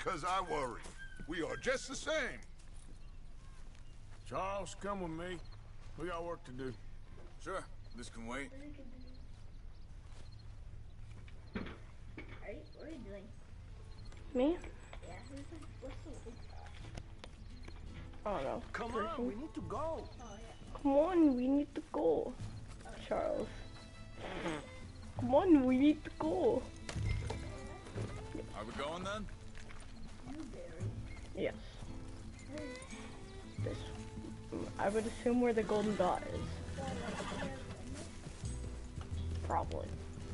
because I worry. We are just the same. Charles, come with me. We got work to do. Sure, this can wait. What are you doing? Me? Yeah, what's the I don't know. Come on, we need to go. Oh, yeah. Come on, we need to go. Charles. Come on, we need to go. Are we going then? Yes. This, I would assume where the golden dot is. Probably.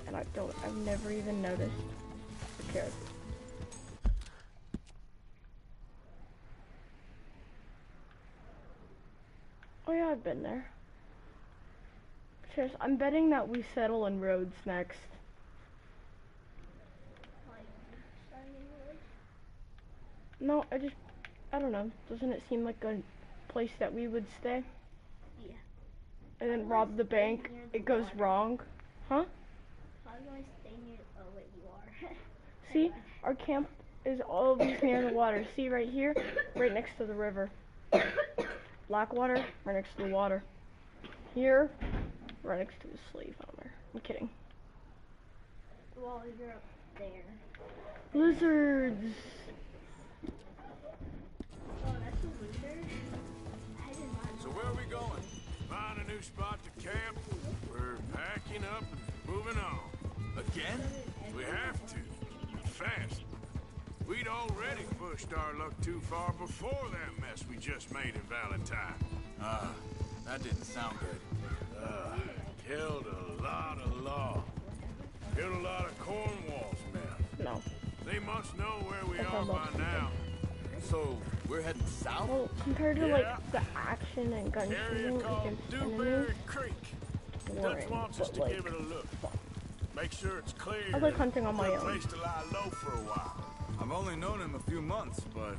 And I've never even noticed. Who cares? Oh yeah, I've been there. Cheers. I'm betting that we settle in Rhodes next. No, I don't know. Doesn't it seem like a place that we would stay? Yeah. And then rob the bank, it goes wrong. Huh? I'm going to stay near. Oh, wait, you are. See? Our camp is always near the water. See right here? Right next to the river. Blackwater, right next to the water. Here, right next to the slave owner. I'm kidding. Well, you're up there. Lizards! Oh, that's a lizard? I didn't mind. So where are we going? Find a new spot to camp. We're packing up and moving on. Again? We have to. Fast. We'd already pushed our luck too far before that mess we just made in Valentine. That didn't sound good. Killed a lot of law. Killed a lot of Cornwall's men. No. They must know where we That's are not by now. So, we're heading south? Well, compared to Yeah. like the action and gun Area shooting called against Dewberry enemies, Creek. boring, Dutch wants us but to like, give it a look. Make sure it's clear. I like hunting on my Good own. place to lie low for a while. I've only known him a few months, but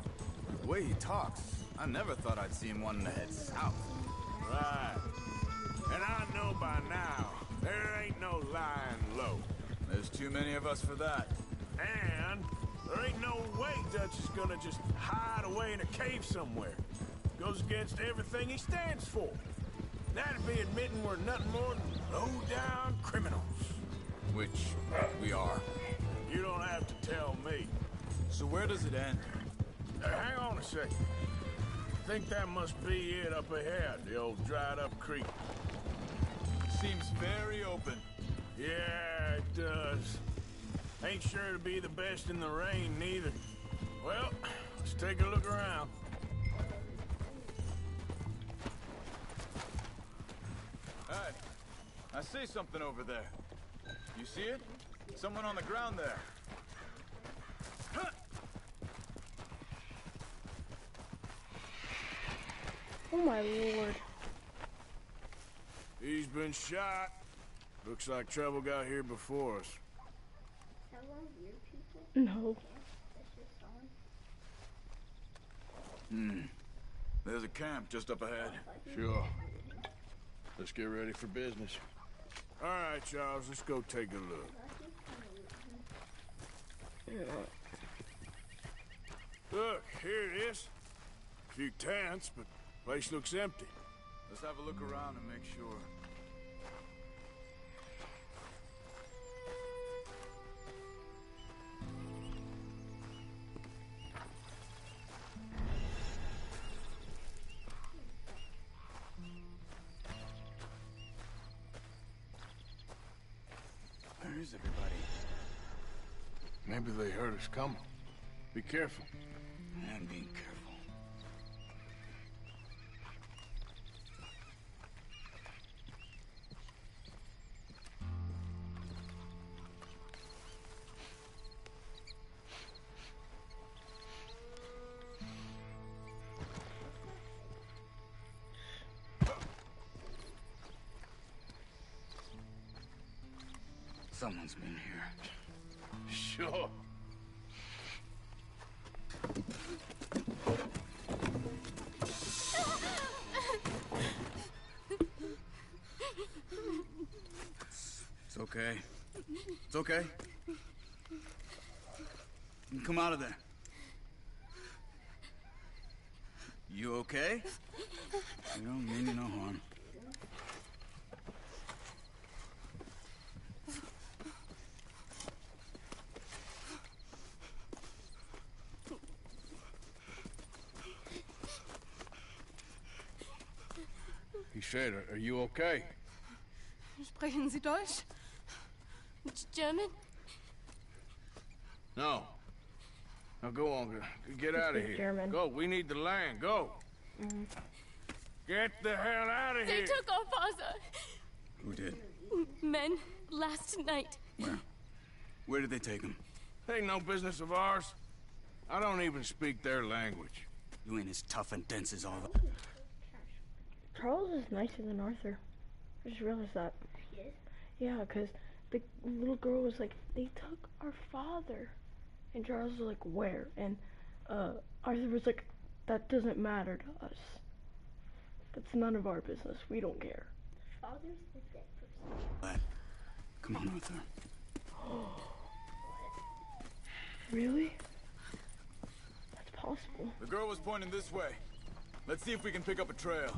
the way he talks, I never thought I'd see him wanting to head south. Right. And I know by now, there ain't no lying low. There's too many of us for that. And there ain't no way Dutch is gonna just hide away in a cave somewhere. Goes against everything he stands for. That'd be admitting we're nothing more than low-down criminals. Which we are. You don't have to tell me. So where does it end? Hang on a second. I think that must be it up ahead, the old dried-up creek. Seems very open. Yeah, it does. Ain't sure to be the best in the rain, neither. Well, let's take a look around. Hey, I see something over there. You see it? Someone on the ground there. oh my lord. He's been shot. Looks like trouble got here before us. How long weird people? No. That's just on. There's a camp just up ahead. Sure. Let's get ready for business. All right, Charles, let's go take a look. Look, here it is. A few tents, but place looks empty. Let's have a look around and make sure. Where is everybody? Maybe they heard us coming. Be careful. I'm being careful. Someone's been here. Sure. It's okay. It's okay. You can come out of there. You okay? You don't mean you no harm. He said, are you okay? Sprechen Sie Deutsch? German? No. Now go on, get out of speak here. German. Go, we need the land, go. Get the hell out of They here. took our father. Who did? Men, last night. Where? Where did they take him? Ain't no business of ours. I don't even speak their language. You ain't as tough and dense as all the... Charles is nicer than Arthur. I just realized that. He is. Yeah, because the little girl was like, they took our father. And Charles was like, where? And Arthur was like, that doesn't matter to us. That's none of our business. We don't care. Father's the dead person. Lad. Come on, Arthur. Really? That's possible. The girl was pointing this way. Let's see if we can pick up a trail.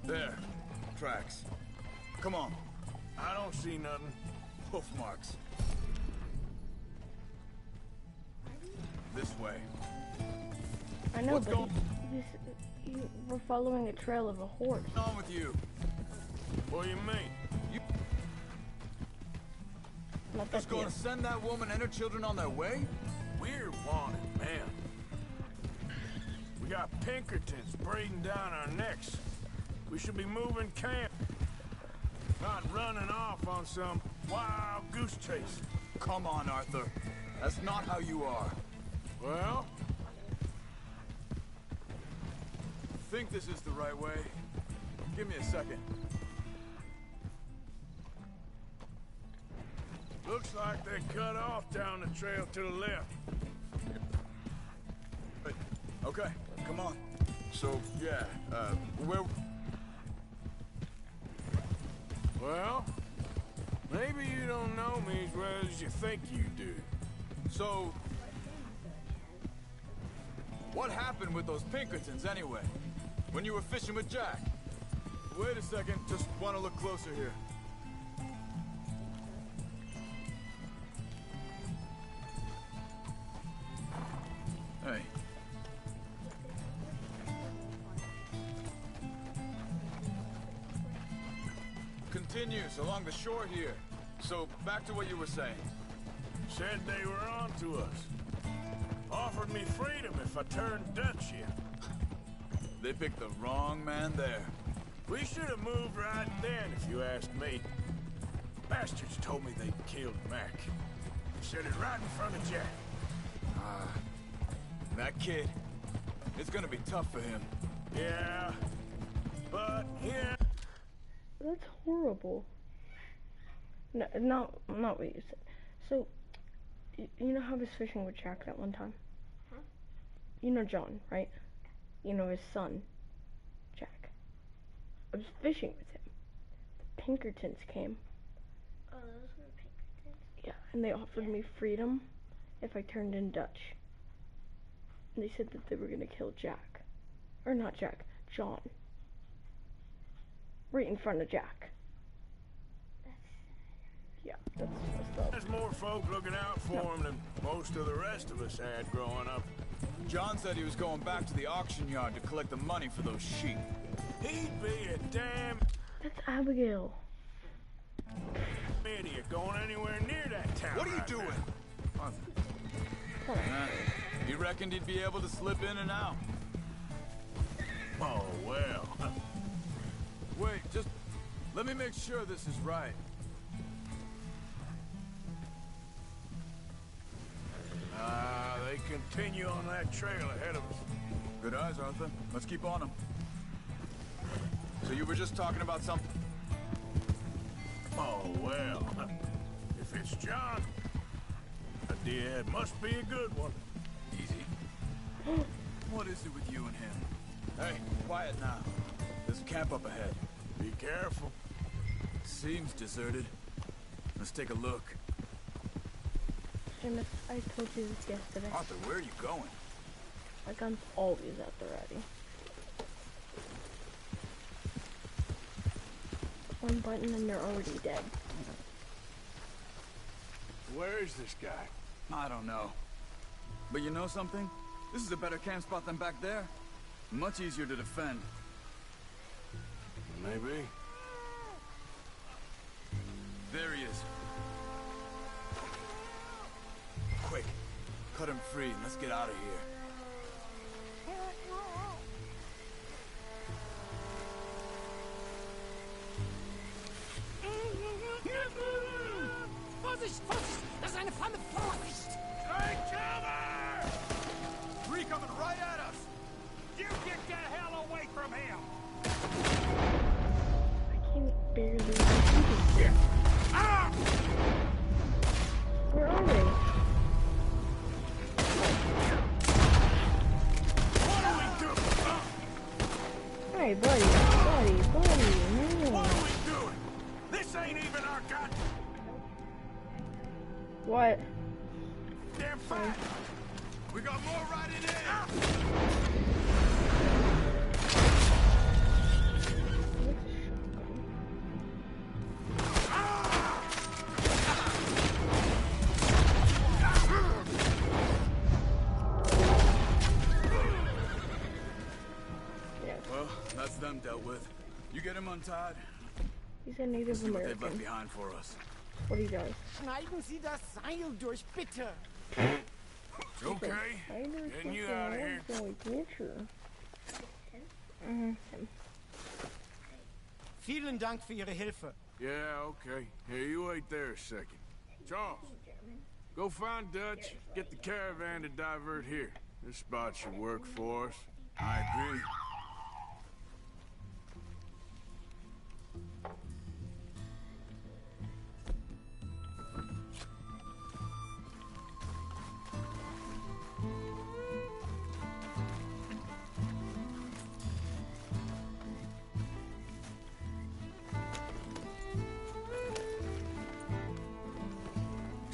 There. Tracks. Come on. I don't see nothing. Hoof marks. This way. I know, What's but going- we're following a trail of a horse. What's on with you? What do you mean? Not that Just gonna deep. send that woman and her children on their way? We're wanted, man. We got Pinkertons breathing down our necks. We should be moving camp. Not running off on some wild goose chase. Come on, Arthur. That's not how you are. Well, Think this is the right way? Give me a second. looks like they cut off down the trail to the left. But, okay, come on. So, yeah, where... Well, maybe you don't know me as well as you think you do. So... What happened with those Pinkertons, anyway? When you were fishing with Jack? Wait a second, just want to look closer here. Hey. Continues along the shore here. So, back to what you were saying. Said they were on to us. Offered me freedom if I turned Dutch here. They picked the wrong man there. We should have moved right then, if you ask me. Bastards told me they killed Mac. Said it right in front of Jack. That kid, it's gonna be tough for him. Yeah, but yeah. That's horrible. No, not what you said. So, you know how I was fishing with Jack that one time? Huh? You know John, right? You know his son, Jack. I was fishing with him. The Pinkertons came. Oh, those were Pinkertons? Yeah, and they offered me freedom if I turned in Dutch. And they said that they were gonna kill Jack. Or not Jack, John. Right in front of Jack. That's Yeah, that's messed up. There's more folk looking out for him than most of the rest of us had growing up. John said he was going back to the auction yard to collect the money for those sheep. He'd be a damn That's Abigail. idiot going anywhere near that town. What are you right doing? now. He reckoned he'd be able to slip in and out. Oh, well. Wait, just let me make sure this is right. They continue on that trail ahead of us. Good eyes, Arthur. Let's keep on them. So you were just talking about something? Oh, well. If it's John, the idea it must be a good one. Easy. What is it with you and him? Hey, quiet now. There's a camp up ahead. Be careful. Seems deserted. Let's take a look. Seamus, I told you this yesterday. Arthur, where are you going? My gun's always at the ready. One button and they're already dead. Where is this guy? I don't know. But you know something? This is a better camp spot than back there. Much easier to defend. Maybe. There he is. Quick, cut him free and let's get out of here. Vorsicht, Vorsicht! Das ist eine Falle! Vorsicht! Take cover! Three coming right at us! You get the hell away from him! I can't barely see this. Ah! Where are they? What are we doing? Hey, buddy, What no. are we doing? This ain't even our god What? damn fight! We got more right in there! Well, that's them dealt with. You get him untied. He's a Native See what they've left American. behind for us. What he does. Schneiden Sie das Seil durch, bitte! Okay, I never getting you fucking out of here. was going to get you. Vielen Dank für Ihre Hilfe. Yeah, okay. Here, you wait there a second. Charles, go find Dutch, get the caravan to divert here. This spot should work for us. I agree.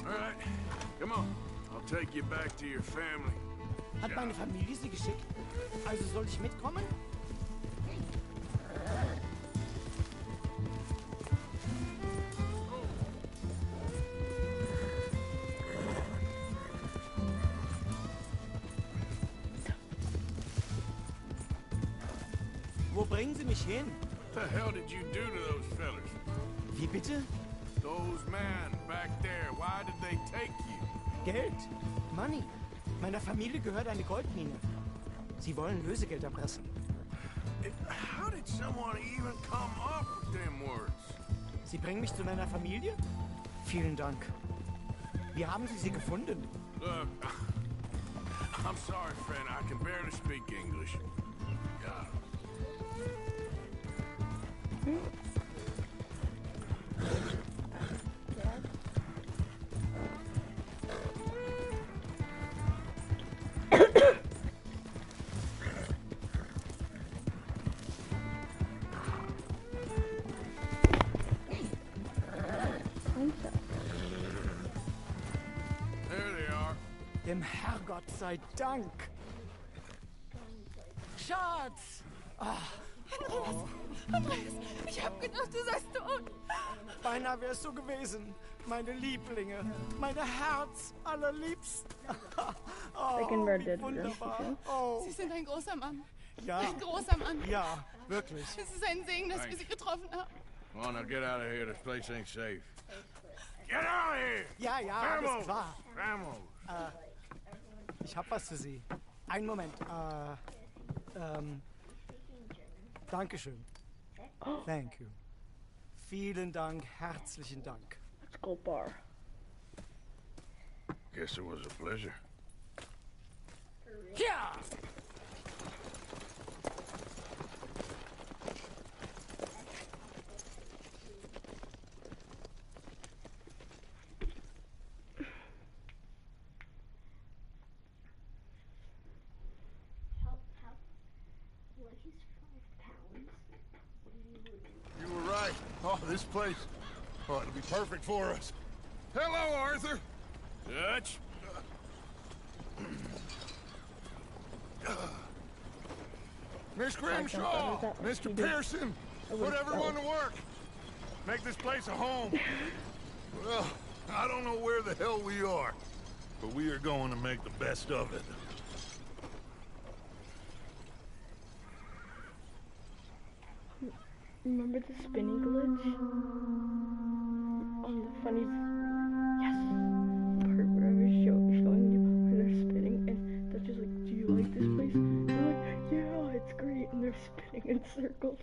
All right, come on. I'll take you back to your family. Hat meine Familie Sie geschickt? Also soll ich mitkommen? Wo bringen Sie mich hin? What the hell did you do to those fellas? Wie bitte? Those men back there, why did they take you? Geld. Money. Meiner Familie gehört eine Goldmine. Sie wollen Lösegeld erpressen. How did someone even come up with them words? Sie bringen mich zu meiner Familie? Vielen Dank. Wie haben Sie sie gefunden? Look, I'm sorry, friend. I can barely speak English. God. There they are. Dem Herrgott sei Dank. Schatz! Andreas, ich hab gedacht, du seist tot. Beinahe wär's so gewesen. Meine Lieblinge. Meine Herz allerliebsten. Oh, Second Red wie Dead wunderbar. Redemption. Oh, Sie sind ein großer Mann. ja. Ein großer Mann. Ja, wirklich. Es ist ein Segen, dass wir Sie getroffen haben. Come on, now get out of here. This place ain't safe. Get out of here! Ja, ja, alles Vamos! klar. Vamos! Ich hab was für Sie. Einen Moment. Dankeschön. Thank you. Vielen Dank, herzlichen Dank. Let's go bar. Guess it was a pleasure. Ja! You were right. Oh, This place ought to be perfect for us. Hello, Arthur. Dutch? Miss Grimshaw, Mr. Pearson, put everyone to work. Make this place a home. Well, I don't know where the hell we are, but we are going to make the best of it. Remember the spinning glitch? On the funny, yes, part where I was showing you where they're spinning, and they're just like, do you like this place? And they're like, yeah, it's great, and they're spinning in circles.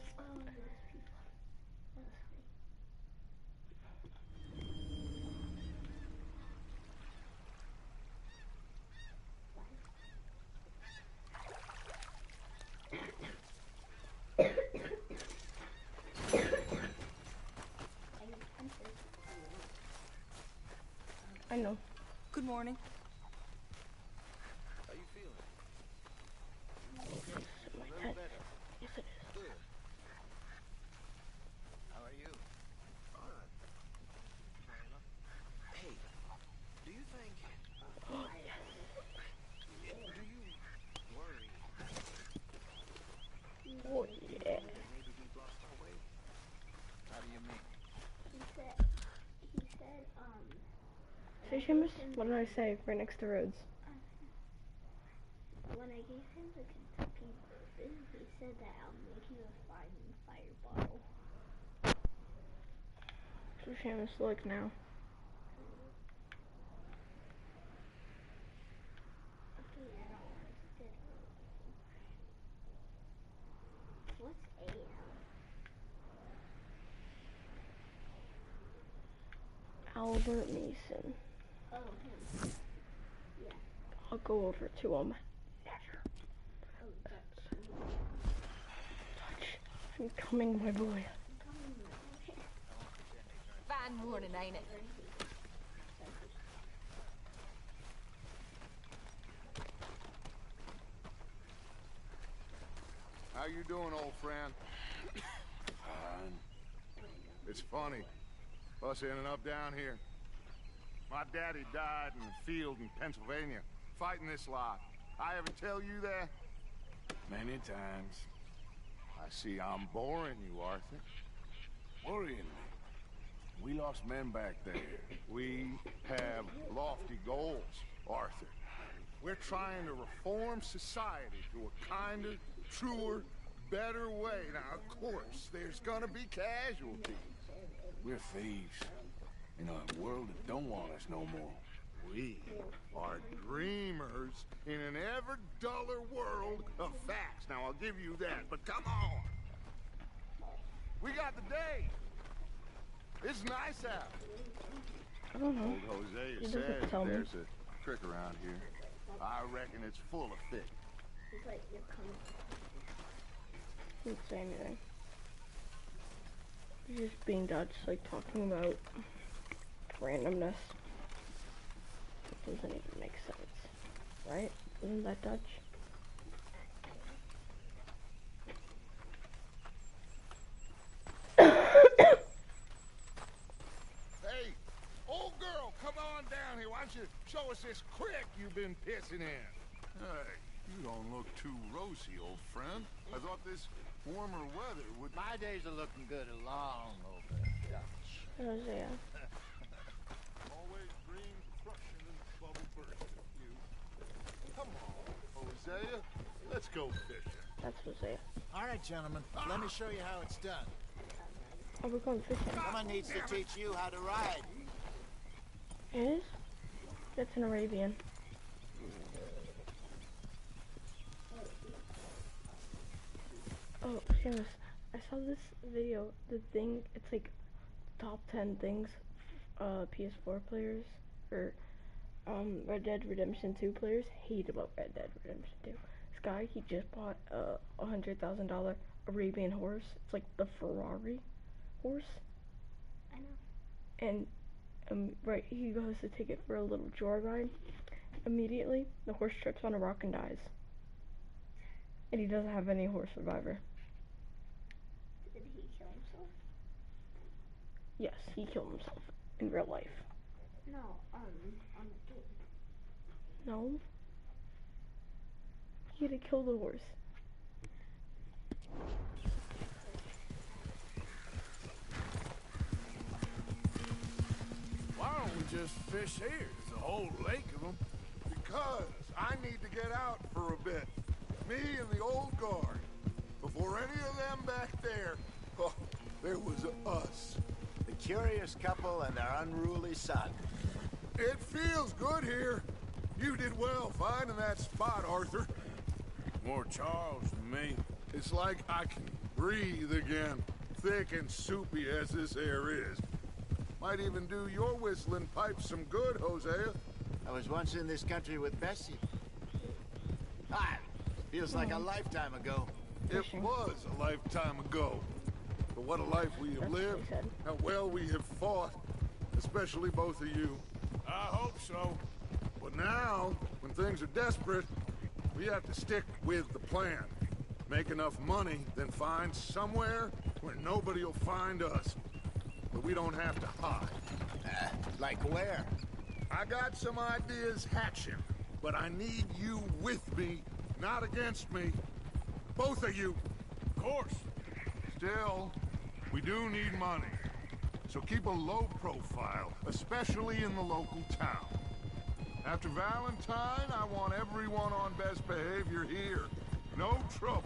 I know. Good morning. How you feeling? My head. Yes, it is. Good. How are you? Fine. Hey, do you think... Oh, yes. Do you worry? Oh, yeah. Maybe we've lost our way? How do you mean? He said, Say, Seamus, what did I say? Right next to Rhodes. when I gave him the Kentucky bourbon, he said that I'll make you a fire bottle. So Seamus, look now. Okay, I don't want to get What's AM? Albert Mason. Oh, him. Yeah. I'll go over to him. Never. Oh, Dutch. Touch. I'm coming, my boy. Fine morning, ain't it? How you doing, old friend? Fine. It's funny, us ending up down here. My daddy died in the field in Pennsylvania, fighting this lot. I ever tell you that? Many times. I see I'm boring you, Arthur. Worrying me. We lost men back there. We have lofty goals, Arthur. We're trying to reform society to a kinder, truer, better way. Now, of course, there's gonna be casualties. We're thieves in a world that don't want us no more. We are dreamers in an ever duller world of facts. Now, I'll give you that, but come on. We got the day. It's nice out. I don't know. Old Hosea He doesn't says tell me. there's a creek around here. I reckon it's full of fish. He's like, you're coming. He didn't say anything. He's just being Dutch, like talking about randomness. It doesn't even make sense, right? Isn't that Dutch? Hey, old girl, come on down here. Why don't you show us this creek you've been pissing in? Hey, you don't look too rosy, old friend. I thought this warmer weather would... My days are looking good along over Dutch. Hosea. Always dream crushing and bubble bursting. You. Come on, Hosea. Let's go fishing. That's Hosea. All right, gentlemen, let me show you how it's done. Oh, we're going fishing. Someone needs to teach you how to ride. It is? That's an Arabian. Oh, Seamus, I saw this video. The thing, it's like top 10 things PS4 players or Red Dead Redemption 2 players hate about Red Dead Redemption 2. This guy, he just bought a $100,000 Arabian horse. It's like the Ferrari horse. I know. And right, he goes to take it for a little joyride. Immediately, the horse trips on a rock and dies. And he doesn't have any horse survivor. Did he kill himself? Yes, he killed himself in real life. No, on the game. No. He had to kill the horse. Why don't we just fish here? There's a whole lake of them. Because I need to get out for a bit. Me and the old guard. Before any of them back there, oh, there was us. The curious couple and their unruly son. It feels good here. You did well finding that spot, Arthur. More Charles than me. It's like I can breathe again. Thick and soupy as this air is. Might even do your whistling pipes some good, Hosea. I was once in this country with Bessie. Ah, feels like a lifetime ago. It was a lifetime ago. But what a life we have lived. How well we have fought. Especially both of you. I hope so. But now, when things are desperate, we have to stick with the plan. Make enough money, then find somewhere where nobody will find us. But we don't have to hide. Like where? I got some ideas hatching, but I need you with me, not against me. Both of you. Of course. Still, we do need money. So keep a low profile, especially in the local town. After Valentine, I want everyone on best behavior here. No trouble.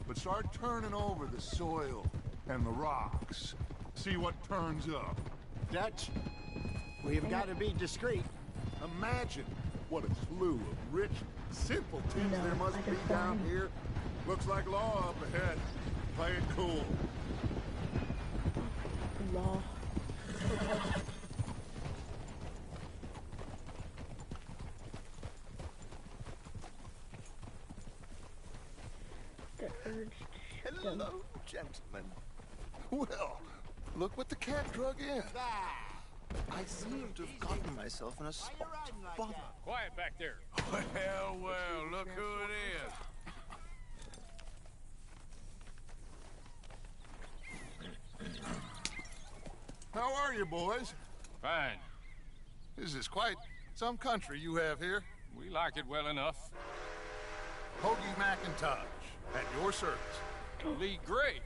But start turning over the soil and the rocks. See what turns up. Dutch, we've got to be discreet. Imagine what a slew of rich simpletons there must be down here. Looks like law up ahead. Play it cool. Law. The urge to shoot them. Hello, gentlemen. Well, look what the cat drug in. I seem to have gotten myself in a spot of bother. Quiet back there. Well, well, look who it is. How are you, boys? Fine. This is quite some country you have here. We like it well enough. Hoagie McIntosh, at your service. Lee Gray.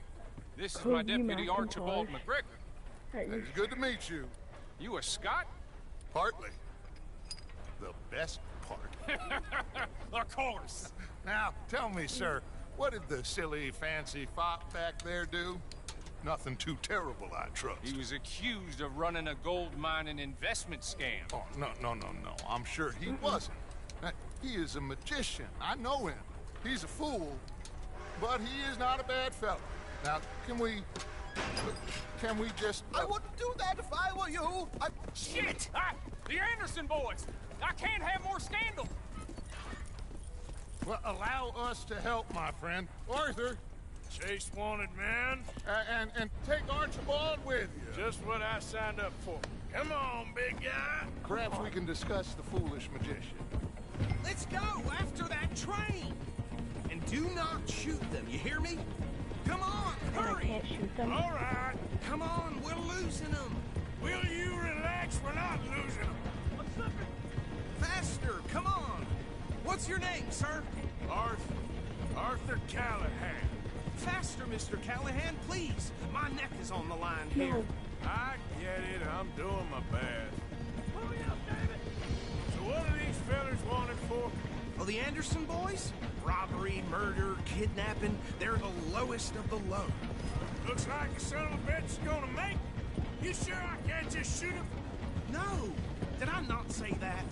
This is Hoagie my deputy, McIntosh. Archibald McGregor. Hey, It's good to meet you. You a Scot? Partly. The best part. Of course. Now, tell me, sir, what did the silly, fancy fop back there do? Nothing too terrible, I trust. He was accused of running a gold mining investment scam. Oh, no. I'm sure he wasn't. He is a magician. I know him. He's a fool, but he is not a bad fellow. Now, can we just... I wouldn't do that if I were you. Shit! The Anderson boys! I can't have more scandal! Well, allow us to help, my friend. Arthur, Chase wanted man. and take Archibald with you. Just what I signed up for. Come on, big guy. Perhaps we can discuss the foolish magician. Let's go after that train! And do not shoot them, you hear me? Come on, I hurry! can't shoot them. All right. Come on, we're losing them! Will you relax? We're not losing them. Faster, come on! What's your name, sir? Arthur Callahan. Faster, Mr. Callahan, please! My neck is on the line here. No. I get it. I'm doing my best. Hurry up, David. So what are these fellas wanted for? Well, the Anderson boys? Robbery, murder, kidnapping, they're the lowest of the low. Looks like the son of a bitch is gonna make it. You sure I can't just shoot him? No! Did I not say that?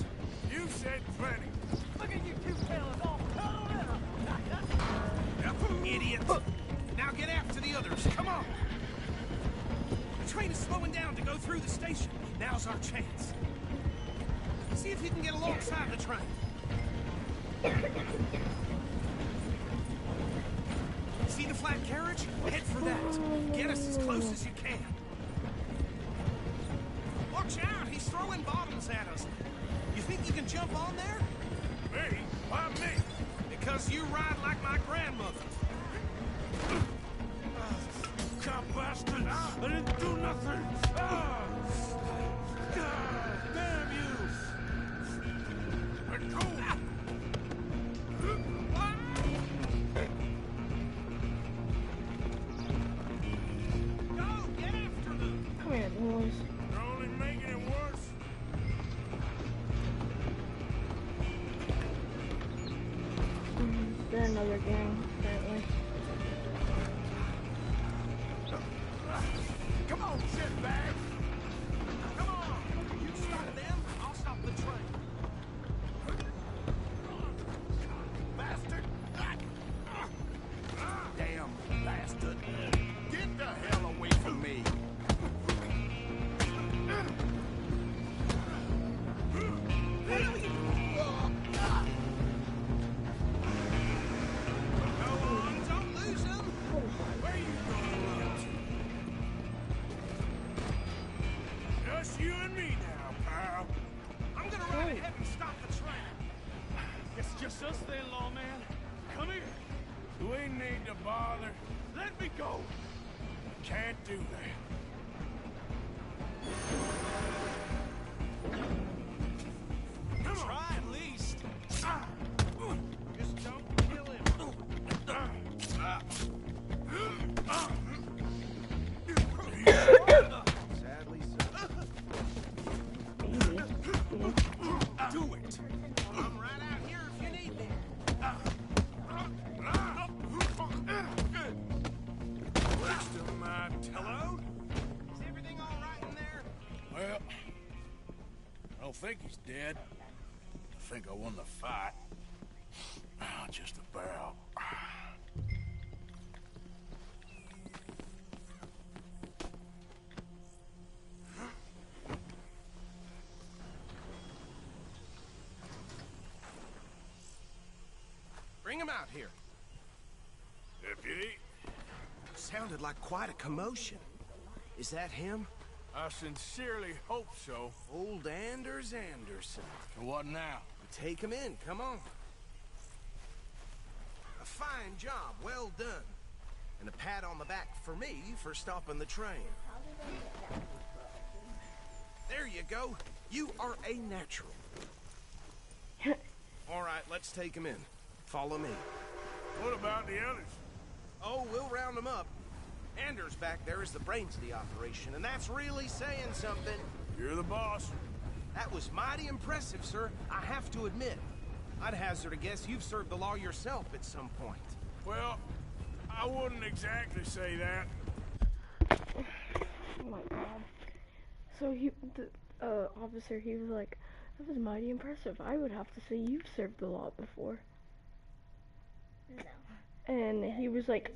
You said plenty. Look at you two fellas all cuddled up! Idiot! Now get after the others, come on! The train is slowing down to go through the station. Now's our chance. See if you can get alongside the train. See the flat carriage? Head for that. Get us as close as you can. Watch out, he's throwing bottoms at us. You think you can jump on there? Me? Why me? Because you ride like my grandmother. Cop bastard! I didn't do nothing! Damn you! Let go! Go, get after them! Come here, boys. They're only making it worse. They're another gang, apparently. Come on, shitbag! Come on! You stop them, I'll stop the train. Bastard! Damn bastard! Get the hell away from me! Go on, don't lose them! Where you going to? Just you and me now, pal. I'm gonna ride ahead and stop the train. It's just us then, lawman. Come here. You ain't need to bother. Let me go. Can't do that. Try at least. Just don't kill him. Sadly so. Do it. I'm right out here if you need me. Hello? Is everything all right in there? Well, I don't think he's dead. I think I won the fight. Just about. Bring him out here. Deputy, Sounded like quite a commotion. Is that him? I sincerely hope so. Old Anders Anderson. What now? Take him in, come on. A fine job, well done. And a pat on the back for me for stopping the train. There you go. You are a natural. All right, let's take him in. Follow me. What about the others? Oh, we'll round them up. Anders back there is the brains of the operation, and that's really saying something. You're the boss. That was mighty impressive, sir. I have to admit. I'd hazard a guess you've served the law yourself at some point. Well, I wouldn't exactly say that. Oh my god. So the officer, he was like, that was mighty impressive. I would have to say you've served the law before. No. And he was like,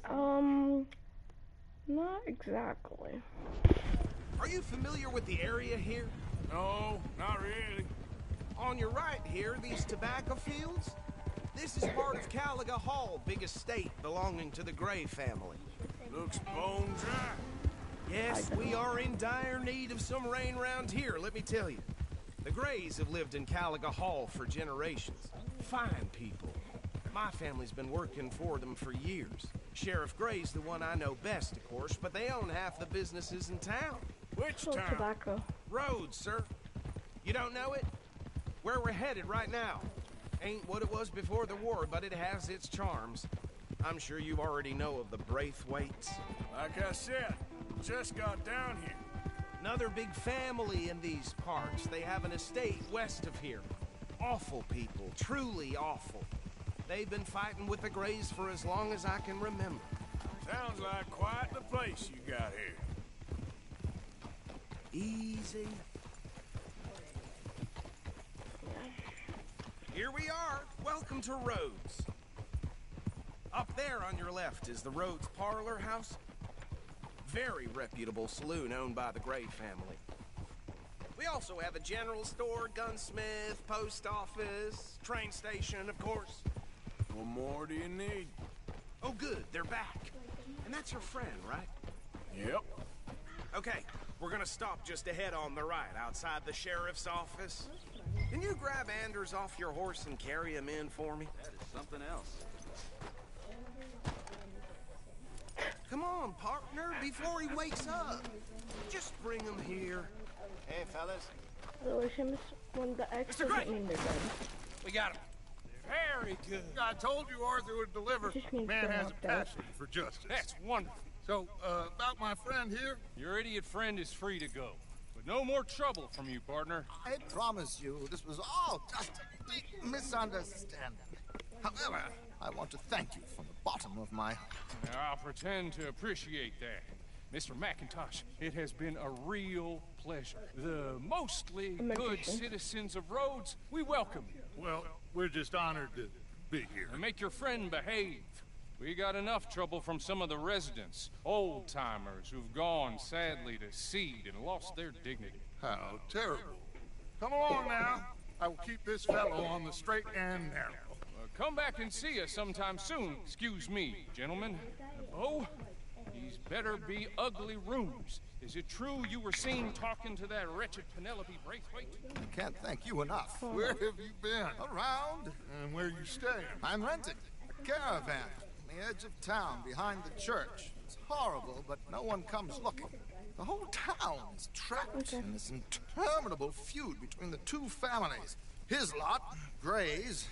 not exactly. Are you familiar with the area here? No, not really. On your right here, these tobacco fields? This is part of Caliga Hall, big estate belonging to the Gray family. Looks bone dry. Yes, we are in dire need of some rain round here, let me tell you. The Grays have lived in Caliga Hall for generations. Fine people. My family's been working for them for years. Sheriff Gray's the one I know best, of course, but they own half the businesses in town. Which So town? tobacco. Rhodes, sir. You don't know it? Where we're headed right now. Ain't what it was before the war, but it has its charms. I'm sure you already know of the Braithwaites. Like I said, just got down here. Another big family in these parts. They have an estate west of here. Awful people, truly awful. They've been fighting with the Grays for as long as I can remember. Sounds like quite the place you got here. Easy. Here we are. Welcome to Rhodes. Up there on your left is the Rhodes Parlor House. Very reputable saloon owned by the Gray family. We also have a general store, gunsmith, post office, train station, of course. What more do you need? Oh, good. They're back. And that's your friend, right? Yep. Okay, we're gonna stop just ahead on the right, outside the sheriff's office. Can you grab Anders off your horse and carry him in for me? That is something else. Come on, partner, before he wakes up. Just bring him here. Hey, fellas. Otherwise, him when the X doesn't mean they're done. We got him. Very good. I told you Arthur would deliver. It just means Man they're has a knocked out. passion for justice. That's wonderful. So, about my friend here? Your idiot friend is free to go. But no more trouble from you, partner. I promise you, this was all just a big misunderstanding. However, I want to thank you from the bottom of my heart. Now, I'll pretend to appreciate that. Mr. McIntosh, it has been a real pleasure. The mostly good citizens of Rhodes, we welcome you. Well, we're just honored to be here. And make your friend behave. We got enough trouble from some of the residents, old-timers who've gone, sadly, to seed and lost their dignity. How terrible. Come along now. I will keep this fellow on the straight and narrow. Come back and see us sometime soon. Excuse me, gentlemen. Bo, these better be ugly rooms. Is it true you were seen talking to that wretched Penelope Braithwaite? I can't thank you enough. Where have you been? Around. And where you staying? I'm renting a caravan on the edge of town behind the church. It's horrible, but no one comes looking. The whole town is trapped in this interminable feud between the two families. His lot, Gray's,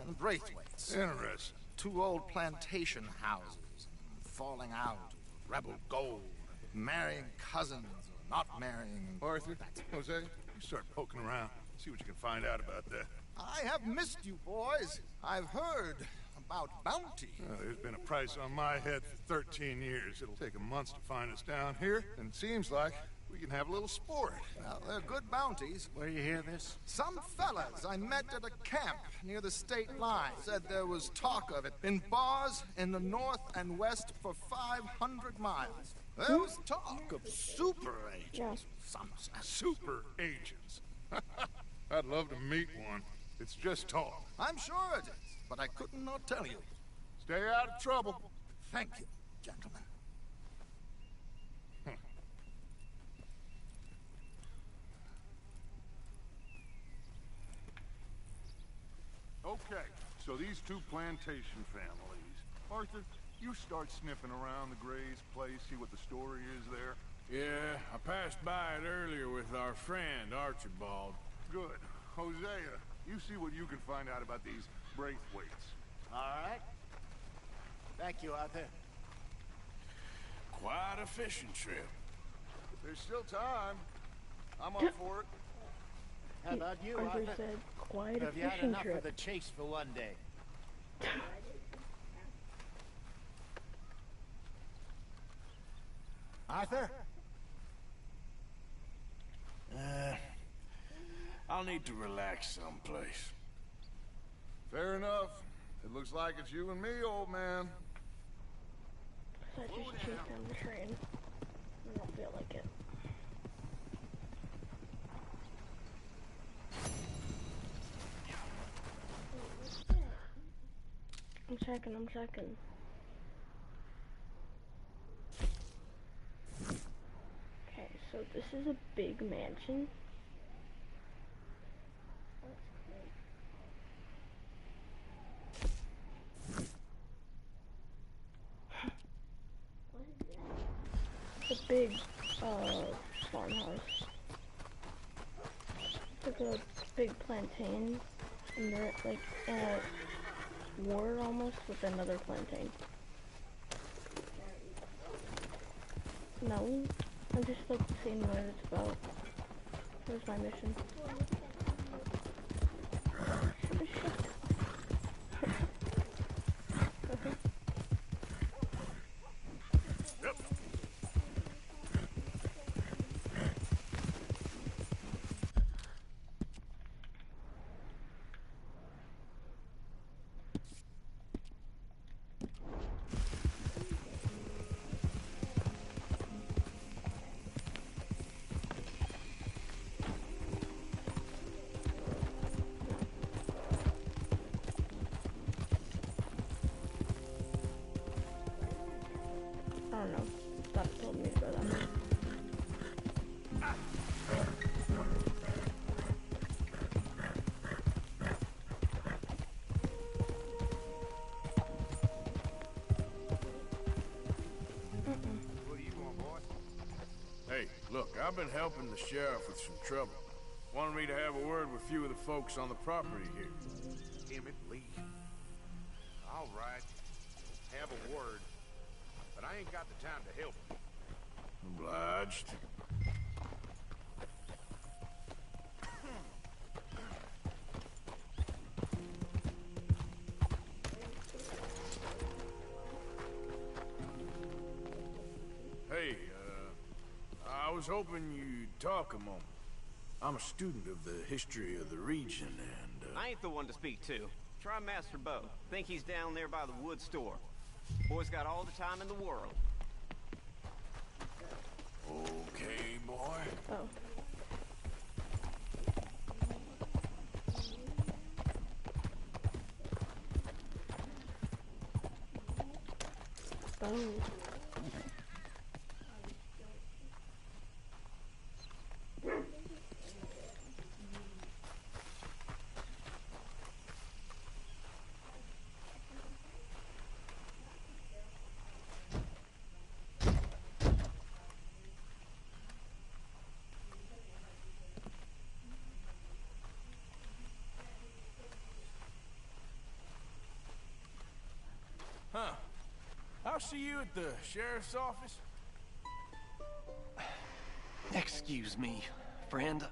and Braithwaite's. Interesting. Two old plantation houses, falling out, rebel gold, marrying cousins, or not marrying. Arthur, Jose, you start poking around. See what you can find out about that. I have missed you, boys. I've heard about bounty. There's been a price on my head for 13 years. It'll take 'em months to find us down here, and it seems like we can have a little sport. Well, they're good bounties. Where you hear this? Some fellas I met at a camp near the state line said there was talk of it in bars in the north and west for 500 miles. There was talk of super agents. Some super agents. I'd love to meet one. It's just talk. I'm sure it is, but I couldn't not tell you. Stay out of trouble. Thank you, gentlemen. Okay, so these two plantation families. Arthur, you start sniffing around the Gray's place, see what the story is there. Yeah, I passed by it earlier with our friend, Archibald. Good. Hosea, you see what you can find out about these Braithwaites. All right. Thank you, Arthur. Quite a fishing trip. There's still time. I'm up for it. How about you, Arthur Arthur? said, quite a Have you had fishing enough trip. of the chase for one day? Arthur? I'll need to relax someplace. Fair enough. It looks like it's you and me, old man. So I just chased down the train. I don't feel like it. I'm checking. Okay, so this is a big mansion. It's a big, farmhouse. It's like a big plantain, and they're like in a war almost with another plantain. No, I'm just like seeing what it's about. Where's my mission? Look, I've been helping the sheriff with some trouble. Wanted me to have a word with a few of the folks on the property here. Damn it, Lee. All right. Have a word. But I ain't got the time to help you. Obliged. Hey, I was hoping you'd talk a moment. I'm a student of the history of the region, and, I ain't the one to speak to. Try Master Bo. Think he's down there by the wood store. Boy's got all the time in the world. Okay, boy. Oh. Oh. Huh. I'll see you at the sheriff's office. Excuse me, friend.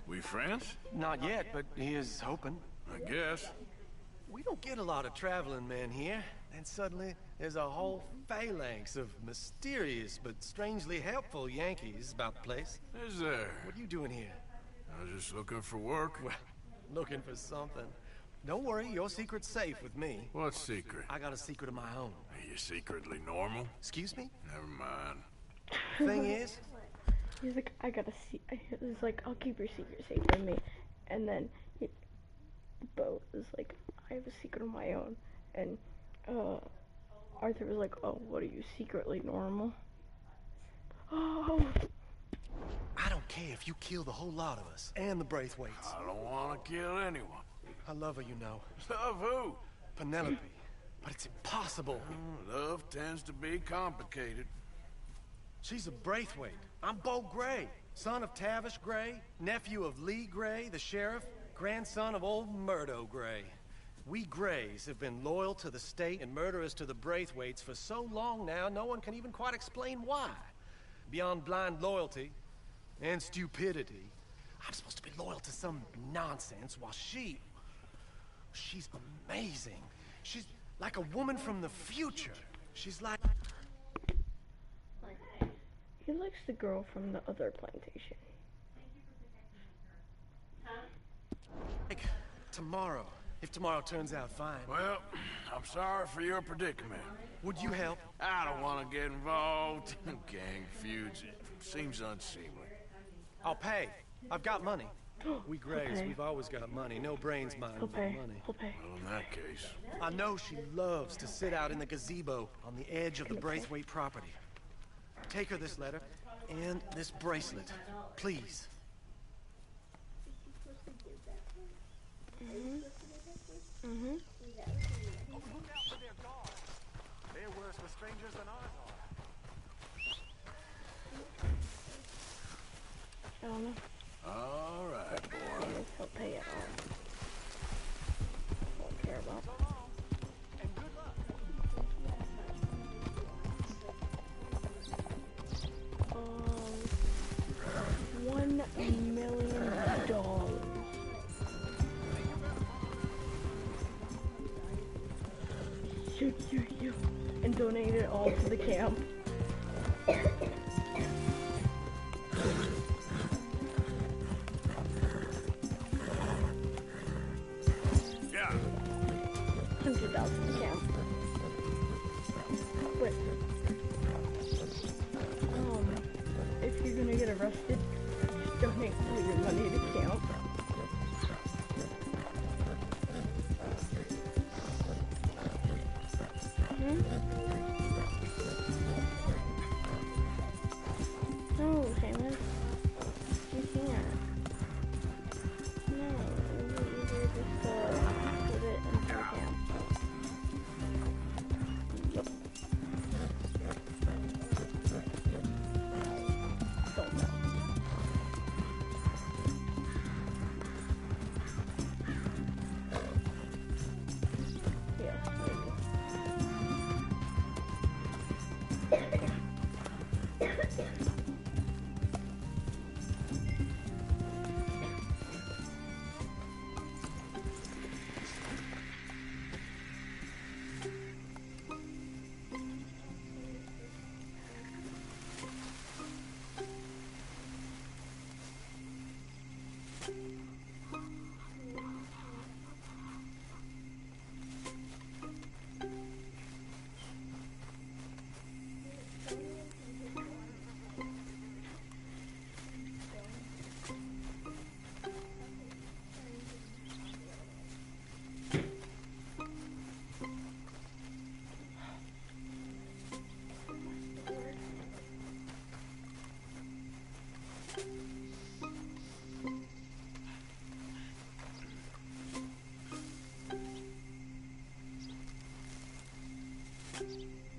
We friends? Not yet, but here's hoping. I guess. We don't get a lot of traveling men here, and suddenly there's a whole phalanx of mysterious but strangely helpful Yankees about the place. Is there? What are you doing here? I was just looking for work. Well, looking for something. Don't worry, your secret's safe with me. What secret? I got a secret of my own. Are you secretly normal? Excuse me? Never mind. Thing is, he's like, I gotta see. He's like, I'll keep your secret safe from me. And then Bo is like, I have a secret of my own. And Arthur was like, oh, what are you, secretly normal? Oh. I don't care if you kill the whole lot of us and the Braithwaites. I don't want to kill anyone. I love her, you know. Love who? Penelope. But it's impossible. Love tends to be complicated. She's a Braithwaite. I'm Bo Gray, son of Tavish Gray, nephew of Lee Gray, the sheriff, grandson of old Murdo Gray. We Grays have been loyal to the state and murderous to the Braithwaites for so long now, no one can even quite explain why. Beyond blind loyalty and stupidity, I'm supposed to be loyal to some nonsense while she's amazing. She's like a woman from the future. She's like... He likes the girl from the other plantation. Like, tomorrow. If tomorrow turns out fine. Well, I'm sorry for your predicament. Would you help? I don't want to get involved. Gang feuds. It seems unseemly. I'll pay. I've got money. We Grays, Okay. we've always got money. No brains, mind, He'll but pay. money. He'll pay. Well, in that case... I know she loves to sit out in the gazebo on the edge of the Braithwaite property. Take her this letter and this bracelet, please. Mm-hmm. Oh, look out for their guards. They're worse for strangers than ours are. I don't know. All right, boy. He'll pay it all. Don't care about. And good luck. $1 million. And donate it all to the camp. Yeah. 100,000 camp. Wait. If you're gonna get arrested, just donate all your money to camp. No, Seamus. You can't. No, you just put it into the camp. Yep. Don't know.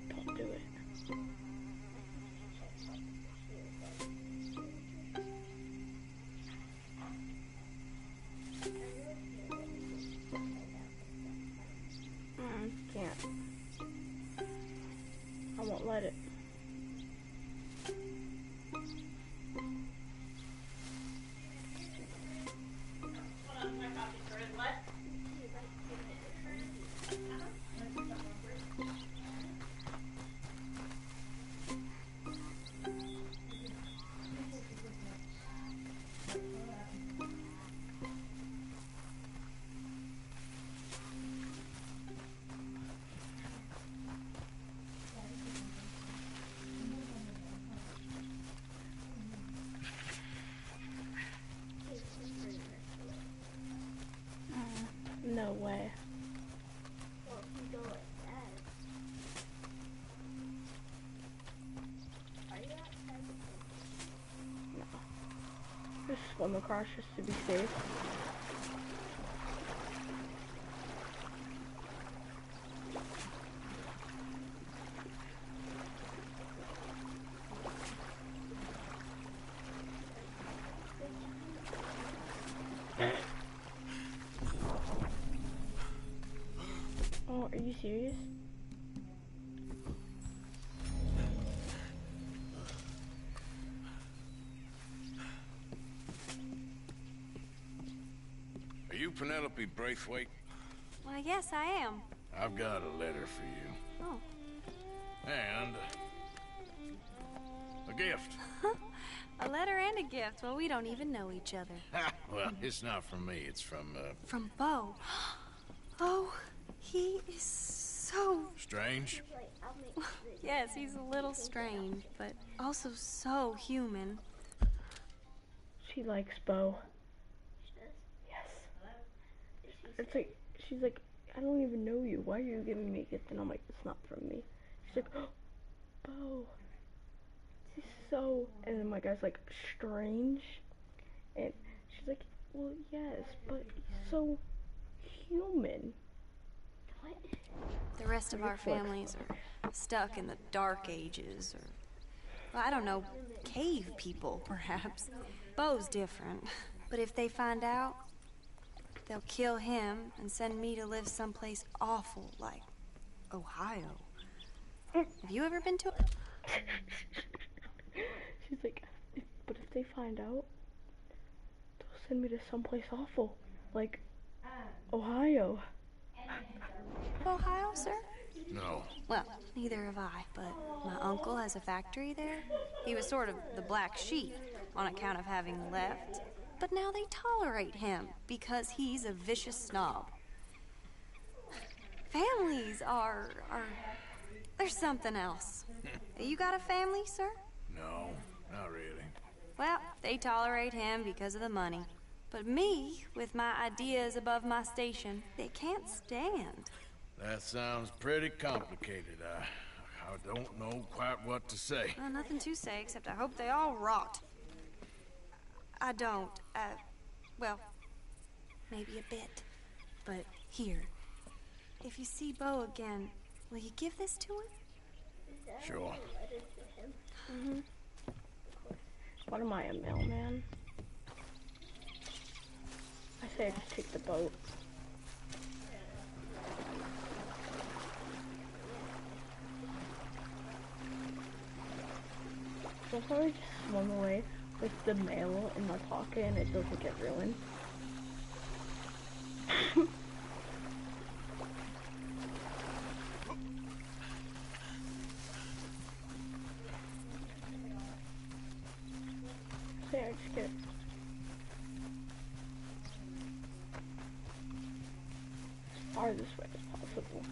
Don't do it. Can't. I won't let it. No way. No. Just swim across just to be safe. Oh, are you serious? Are you Penelope Braithwaite? Well, yes, I am. I've got a letter for you. Oh. And a gift. A letter and a gift. Well, we don't even know each other. Well, it's not from me. It's from, From Beau. Oh, he is so... Strange? Yes, he's a little strange, but also so human. She likes Beau. Yes. It's like, she's like, I don't even know you. Why are you giving me a gift? And I'm like, it's not from me. She's like, oh, Beau. He's so... And then my guy's like, strange. And she's like, well, yes, but he's so human. What? The rest of our families are stuck in the Dark Ages, or, well, I don't know, cave people, perhaps. Beau's different. But if they find out, they'll kill him and send me to live someplace awful like Ohio. Have you ever been to it? She's like, but if they find out, they'll send me to someplace awful, like Ohio. Ohio, sir? No. Well, neither have I, but my uncle has a factory there. He was sort of the black sheep on account of having left, but now they tolerate him because he's a vicious snob. Families are there's something else. You got a family, sir? No, not really. Well, they tolerate him because of the money. But me, with my ideas above my station, they can't stand. That sounds pretty complicated. I don't know quite what to say. Well, nothing to say, except I hope they all rot. I don't, well, maybe a bit. But here, if you see Beau again, will you give this to him? Sure. Mm-hmm. What am I, a mailman? I say I just take the boat. So I'll probably just swim away with the mail in my pocket and it doesn't get ruined. So yeah, just get as far this way as possible.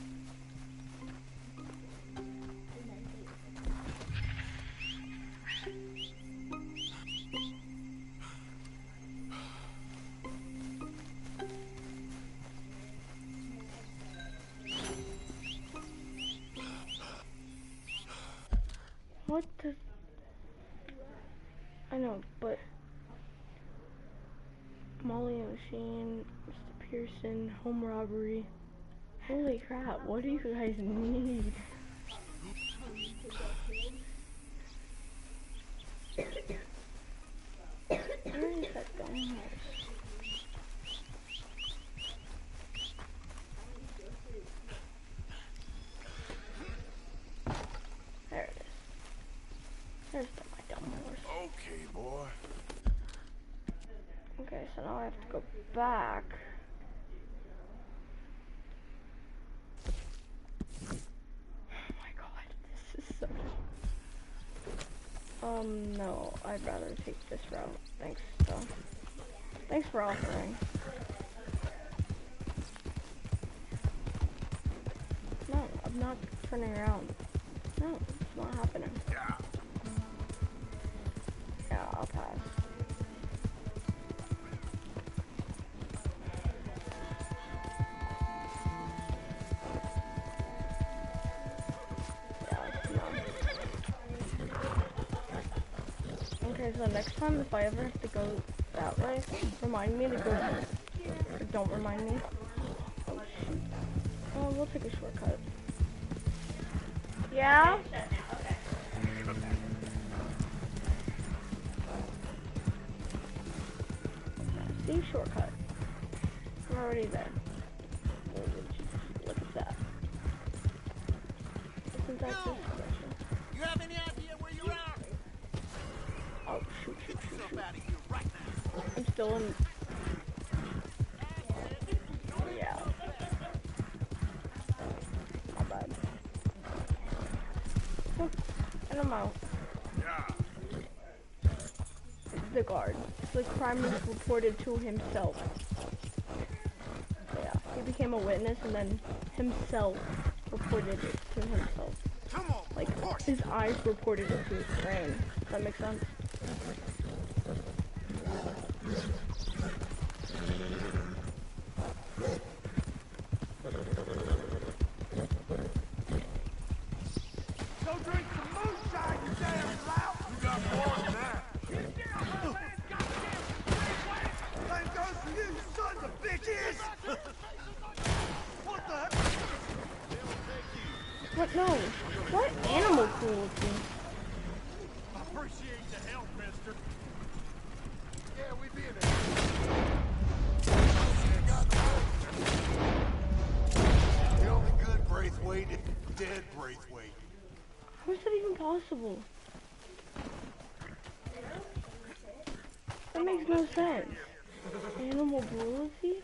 What the? I know, but Molly and Machine, Mr. Pearson, home robbery. Holy crap, what do you guys need? Where is that gun? There it is. There's my dumb horse. Okay, boy. Okay, so now I have to go back. Oh my god, this is so... no, I'd rather take this route. Thanks, though. Thanks for offering. No, I'm not turning around. No, it's not happening. Yeah, I'll pass. Okay, so next time if I ever have to go that way, remind me to go, or don't remind me. Oh shoot. Oh, we'll take a shortcut. Yeah? See, shortcut. I'm already there. Look at that. Isn't that just special? You have any idea where you are? Oh, shoot. I'm still in... Yeah. Not bad. Oh, and I'm out. The guard. The crime was reported to himself. Yeah, he became a witness and then himself reported it to himself. Like, his eyes reported it to his brain. Does that make sense? Go drink some moonshine, you damn lout! You got more than that. Same goes for you, sons of bitches! What the heck? What? No. What animal cruelty? I appreciate the help, mister. Yeah, we be in it. The only good Braithwaite is dead Braithwaite. How is that even possible? That makes no sense. Animal cruelty?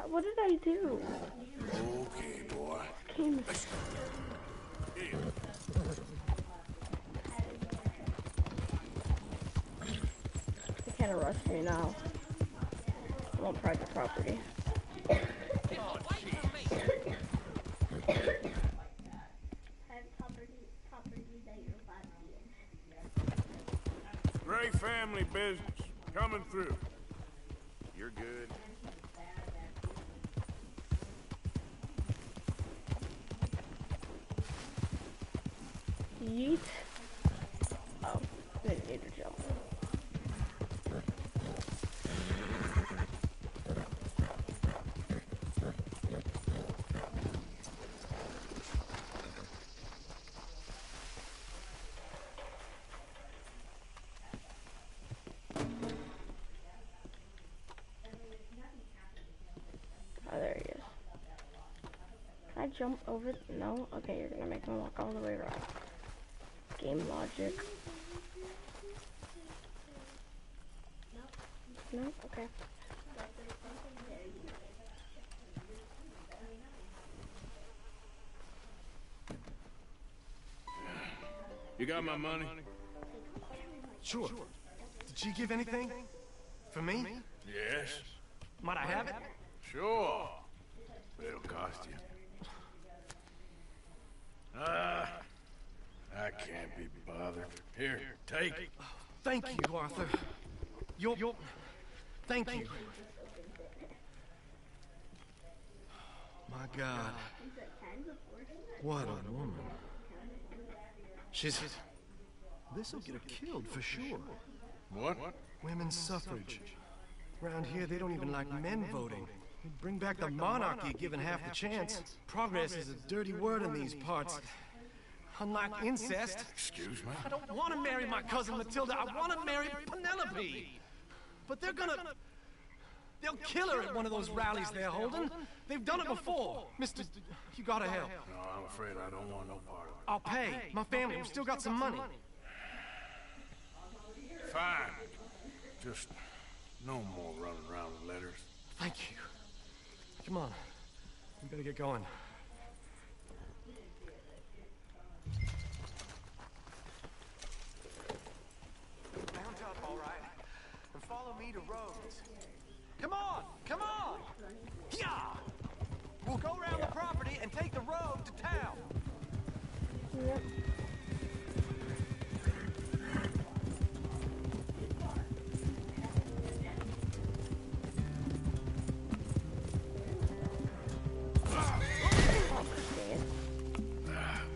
What did I do? Okay, boy. This game is... They can't arrest me now. I want private property. Gray family business. Coming through. You're good. Yeet. Oh, I didn't need to jump. Oh, there he is. Can I jump over? No? Okay, you're gonna make me walk all the way around. Game logic. No? Okay. You got my money? Sure. Did she give anything? For me? Yes. Might I have it? Sure. It'll cost you. I can't be bothered. Here, take it. Thank you, Arthur. You're... Thank you. My God. What a woman. She's... This'll get her killed for sure. What? Women's suffrage. Around here, they don't even like men voting. They'd bring back the monarchy given half the chance. Progress is a dirty word in these parts. Unlike incest. Excuse me? I don't want to marry my cousin Matilda. I want to marry Penelope. But they're gonna... They'll kill her at one of those rallies they're holding. They've done it before. Mister, you gotta help. No, I'm afraid I don't want no part of it. I'll pay. My family, we've still got some money. Fine. Just no more running around with letters. Thank you. Come on. We better get going. Mount up, all right. And follow me to Rhodes. Come on! Come on! Yeah! We'll go around the property and take the road to town. Yep.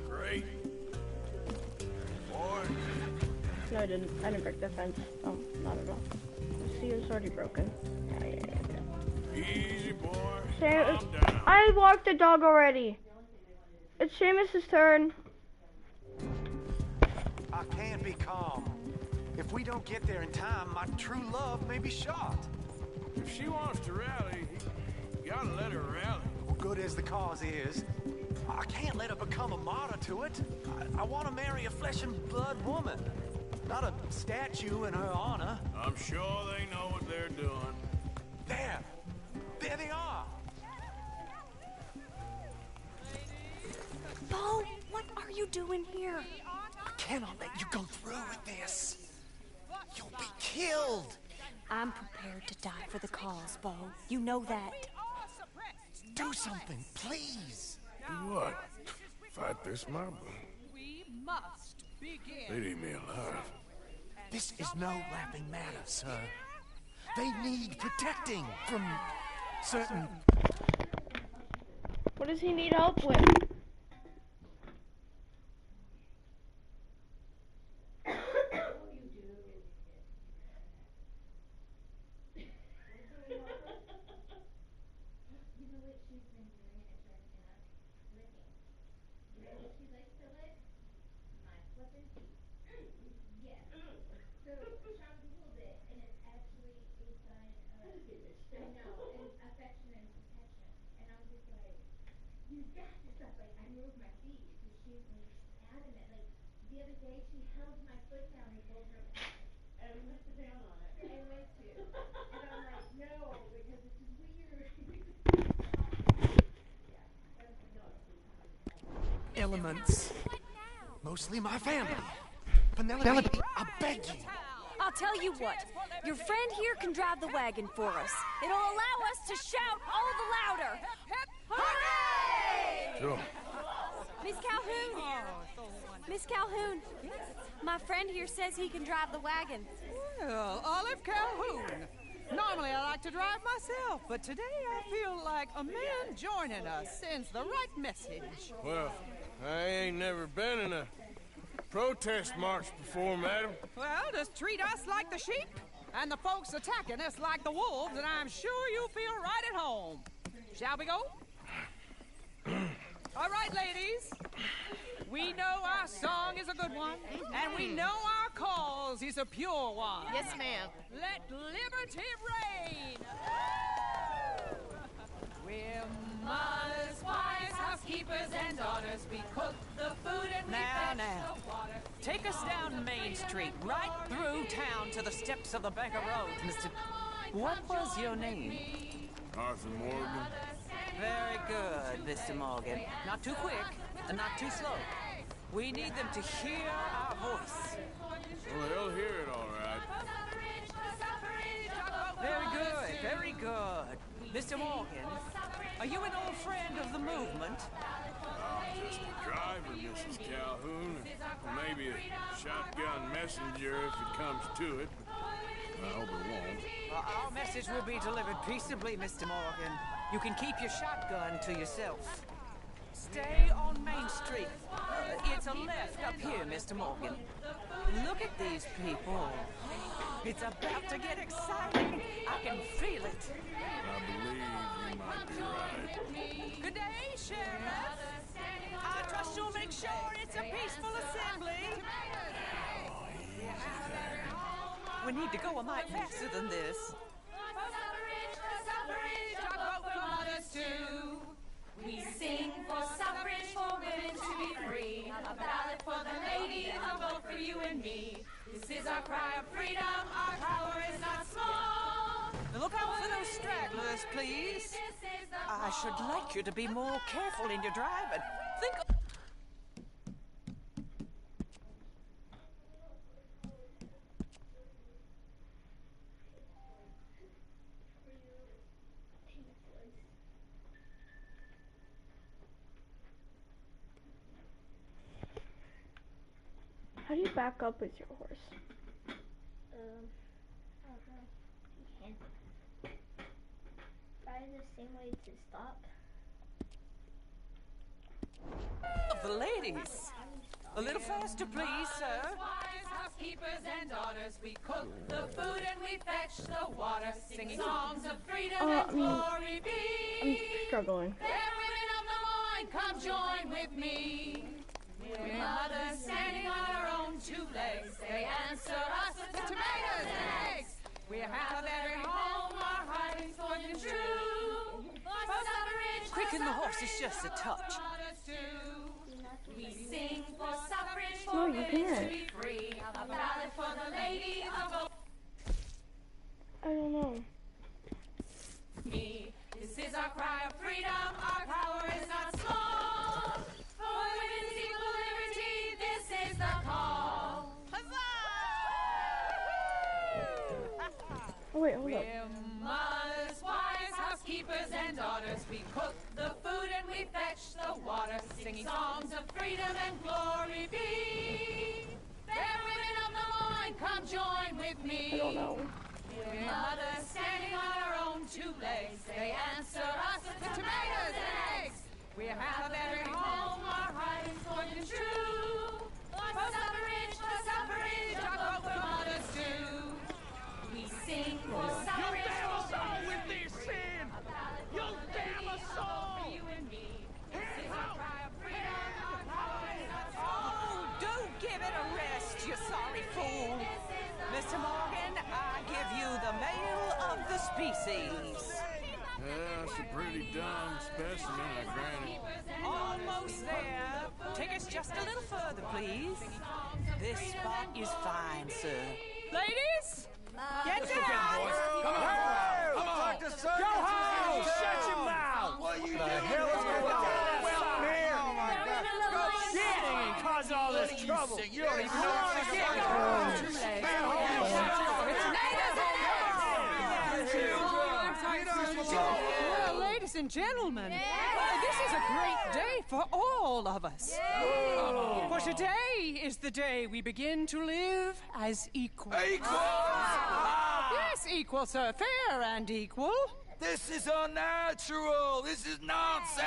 Great. Boy. No, I didn't. I didn't break the fence. Oh, not at all. The seal is already broken. Yeah. Easy, boy. Seamus, Calm down. I walked the dog already. It's Seamus's turn. I can't be calm. If we don't get there in time, my true love may be shot. If she wants to rally, you gotta let her rally. Well, good as the cause is, I can't let her become a martyr to it. I want to marry a flesh and blood woman, not a statue in her honor. I'm sure they know what they're doing. There! There they are! Bo, what are you doing here? I cannot let you go through with this. You'll be killed. I'm prepared to die for the cause, Bo. You know that. Do something, please. Do what? Fight this mob? We must begin. They'd eat me alive. This is no laughing matter, sir. They need protecting from certain... What does he need help with? Elements. Mostly my family. Penelope, I beg you. I'll tell you what. Your friend here can drive the wagon for us. It'll allow us to shout all the louder. Hooray! Sure. Miss Calhoun. Miss Calhoun. My friend here says he can drive the wagon. Well, Olive Calhoun. Normally I like to drive myself, but today I feel like a man joining us sends the right message. Well, I ain't never been in a protest march before, madam. Well, just treat us like the sheep, and the folks attacking us like the wolves, and I'm sure you'll feel right at home. Shall we go? All right, ladies. We know our song is a good one, and we know our cause is a pure one. Yes, ma'am. Let liberty reign. We're mothers, wives, housekeepers, and daughters. We cook the food and we fetch the water. Take us down Main Street, right through town to the steps of the Bank of Roads, Mr. What was your name? Arthur Morgan. Very good, Mr. Morgan. Not too quick and not too slow. We need them to hear our voice. Well, they'll hear it all right. Very good, very good. Mr. Morgan, are you an old friend of the movement? I'm just a driver, Mrs. Calhoun. Maybe a shotgun messenger if it comes to it. I hope it won't. Our message will be delivered peaceably, Mr. Morgan. You can keep your shotgun to yourself. Stay on Main Street. It's a left up here, Mr. Morgan. Look at these people. It's about to get exciting. I can feel it. I believe you might be right. Good day, Sheriff. I trust you'll make sure it's a peaceful assembly. We need to go a mite faster than this. We sing for suffrage, for women to be free. A ballad for the lady, a vote for you and me. This is our cry of freedom, our power is not small. Look out for those stragglers, please. I should like you to be more careful in your driving. Think. How do you back up with your horse? I don't know. You can. Try the same way to stop. Of the ladies. A little faster, please, sir. Wives, housekeepers, and daughters, we cook the food and we fetch the water, singing songs of freedom and glory be. I'm struggling. Fair women of Lemoyne, come join with me. We're mothers standing on our own two legs. They answer us with tomatoes and eggs. We have every home our heart's spoken true. For suffrage, Quicken the horse is just a touch. we sing for suffrage, for No, you women can't. to be free. A ballad for the lady, a vote I don't know. for me. This is our cry of freedom, our power is not small. For women's equal liberty, this is the call. Oh wait, hold up. We're mothers, wives, housekeepers, and daughters. We cook the food and we fetch the water, singing songs of freedom and glory be. Fair women of Lemoyne, come join with me. I don't know. We're mothers standing on our own two legs. They answer us with tomatoes and eggs. We have every home our heart is spoken true. For suffrage, our vote for mothers too. We sing for suffrage. You damn us all with this sin! You damn us all! You and me. This is our cry of freedom. Our power is not Oh, do give it a rest, you sorry fool. Mr. Morgan, I give you the male of the species. Yeah, it's a pretty dumb specimen, I grant it. Almost there. Take us just a little further, please. This spot is fine, sir. Ladies, get down! Come on! Come on! Go home! Shut your mouth! What you the hell is going on? Well, man! Oh my God! Go shit! And cause all this trouble. You don't even know what to get. Well, ladies and gentlemen, this is a great day for all of us. For today is the day we begin to live as equals. Yes, equal, sir. Fair and equal. This is unnatural. This is nonsense.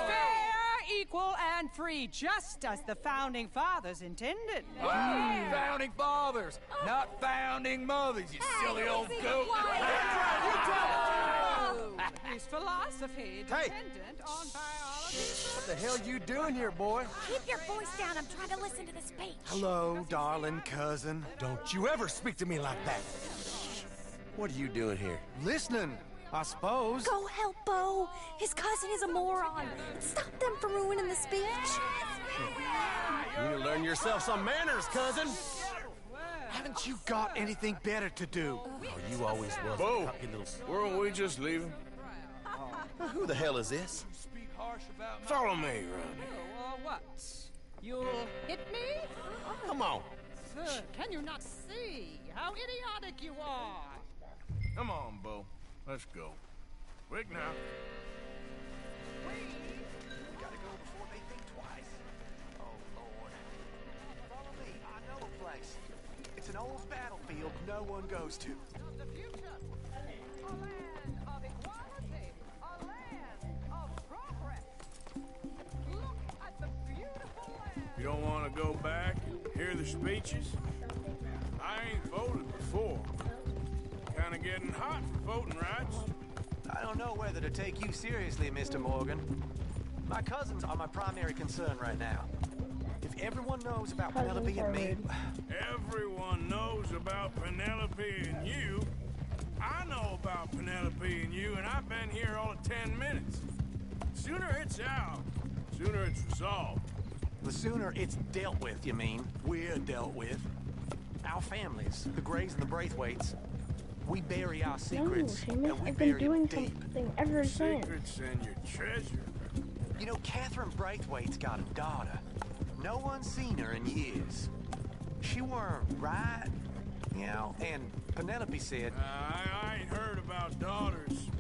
Fair, equal, and free, just as the Founding Fathers intended. Founding fathers, not founding mothers, you silly old goat. His philosophy dependent on biology. What the hell you doing here, boy? Keep your voice down. I'm trying to listen to the speech. Hello, darling cousin. Don't you ever speak to me like that. What are you doing here? Listening, I suppose. Go help Bo. His cousin is a moron. Stop them from ruining the speech. You need to learn Learn yourself some manners, cousin. Haven't you got anything better to do? Oh, you always was. Bo, weren't we just leaving? Who the hell is this? Follow me, Ronnie. What? You'll hit me? Come on. Sir, can you not see how idiotic you are? Come on, Bo. Let's go. Quick now. Gotta go before they think twice. Oh, Lord. Follow me. I know a place. It's an old battlefield no one goes to. The future. A land of equality. A land of progress. Look at the beautiful land. You don't want to go back and hear the speeches? I ain't voted before. Kind of getting hot for voting rights. I don't know whether to take you seriously, Mr. Morgan. My cousins are my primary concern right now. If everyone knows about Penelope and me... Everyone knows about Penelope and you. I know about Penelope and you, and I've been here all of 10 minutes. Sooner it's out, sooner it's resolved. The sooner it's dealt with, you mean? We're dealt with. Our families, the Grays and the Braithwaites, we bury our secrets, no, and we I've bury been doing them deep. something ever since. Secrets and your treasure. You know, Catherine Braithwaite's got a daughter. No one's seen her in years. She weren't right, you know, and Penelope said... I ain't heard about daughters.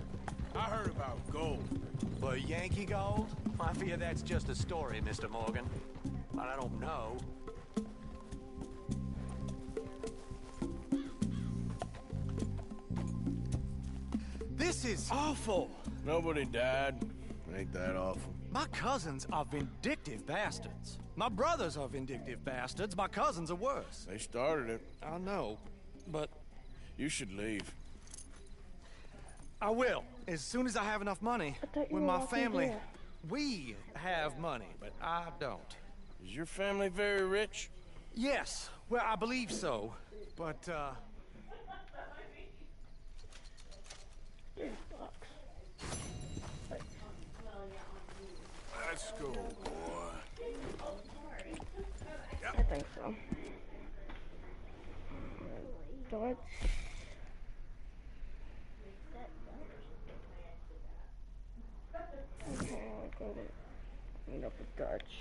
I heard about gold. But Yankee gold? I fear that's just a story, Mr. Morgan. But I don't know. This is awful. Nobody died. Ain't that awful? My cousins are vindictive bastards. My brothers are vindictive bastards. My cousins are worse. They started it. I know, but... You should leave. I will, as soon as I have enough money. When my family... We have money, but I don't. Is your family very rich? Yes, well, I believe so, but, Let's go, boy. I think so. Dutch. Okay, I'll go to meet up with Dutch.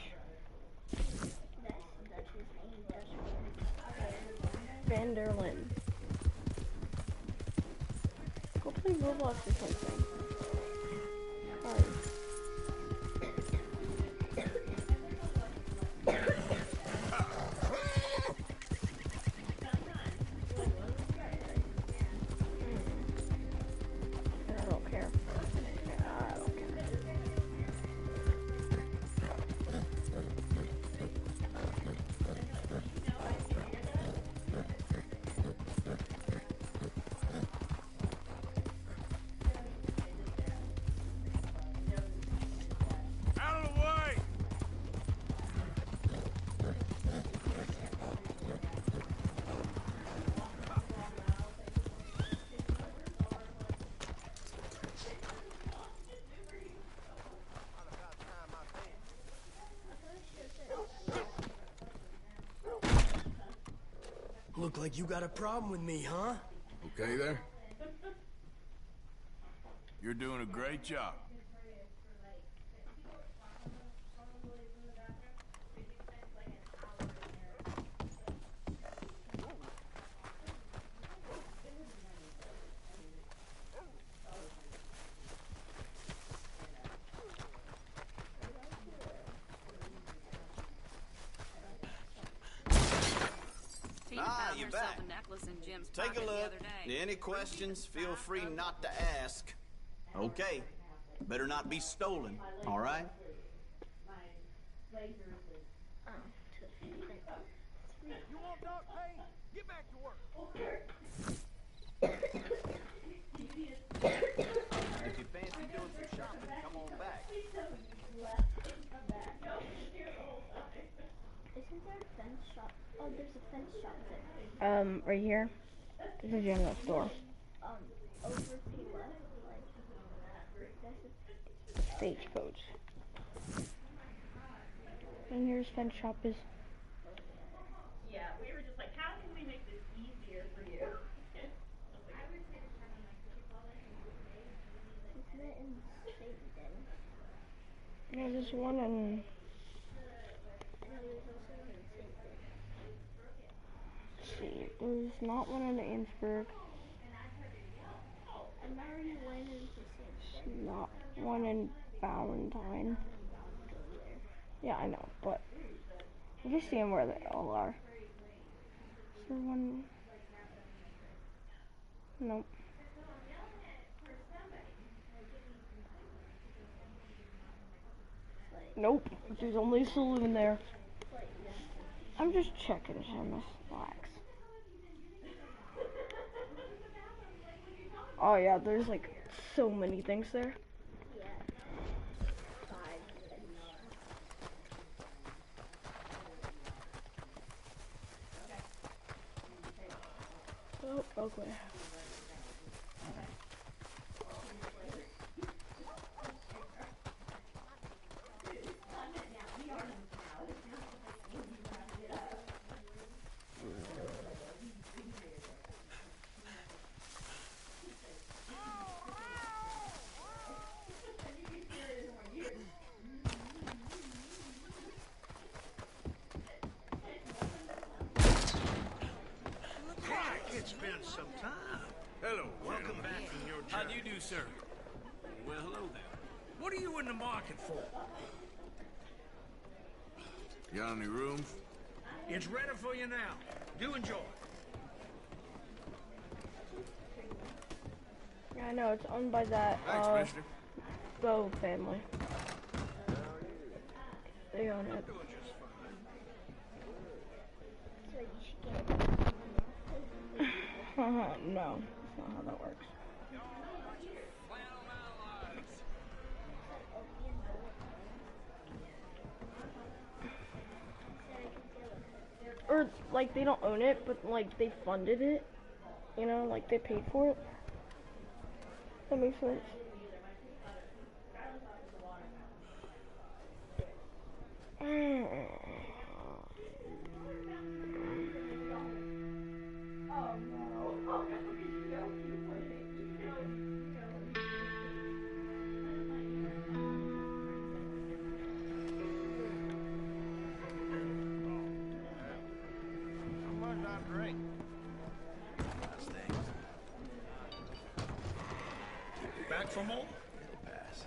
Vanderlyn. Go play Roblox or something. Sorry. I don't care. I don't care. Out of the way! Look like you got a problem with me, huh? Okay there? You're doing a great job. You're back. A necklace in Jim's Take a look. The other day. Any questions, feel free not to ask. Okay. Better not be stolen, all right? You want dark paint? Get back to work. If you fancy doing some shopping, come on back. Isn't there a fence shop? Oh, there's a fence shop there. Right here. This is your store. Over to the left, like, Stagecoach. And here's fence shop is. we were just like, how can we make this easier for you? Yeah, there's one in... Let's see, there's not one in Amesburg. Not one in Valentine. Yeah, I know, but I'm just seeing where they all are. Is there one? Nope. Nope, there's only a saloon there. I'm just checking Seamus Flax. Oh yeah, there's like so many things there. Oh, okay. It's been some time. Hello, welcome back from your journey. How do you do, sir? Well, hello there. What are you in the market for? You got any rooms? It's ready for you now. Do enjoy. Yeah, I know, it's owned by that, Thanks, mister. Bow family. They own it. No, that's not how that works. Or, like, they don't own it, but, like, they funded it. You know, like, they paid for it. That makes sense. Great. Nice things. Back for more? Pass.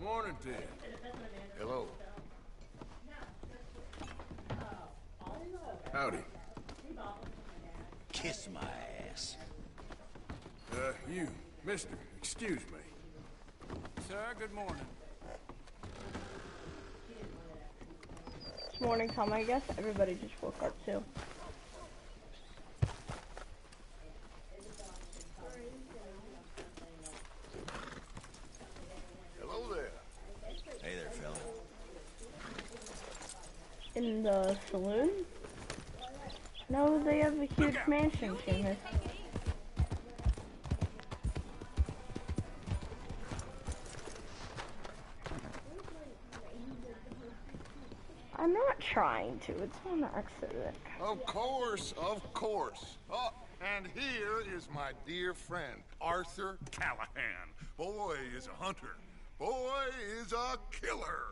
Morning to you. Hello. Howdy. Kiss my ass. You, mister, excuse me. Sir, good morning. It's morning time, I guess. Everybody just woke up too. Hello there. Hey there, fella. In the saloon? No, they have a huge mansion, Seamus. I'm not trying to. It's on accident. Of course, of course. Oh, and here is my dear friend, Arthur Callahan. Boy is a hunter. Boy is a killer.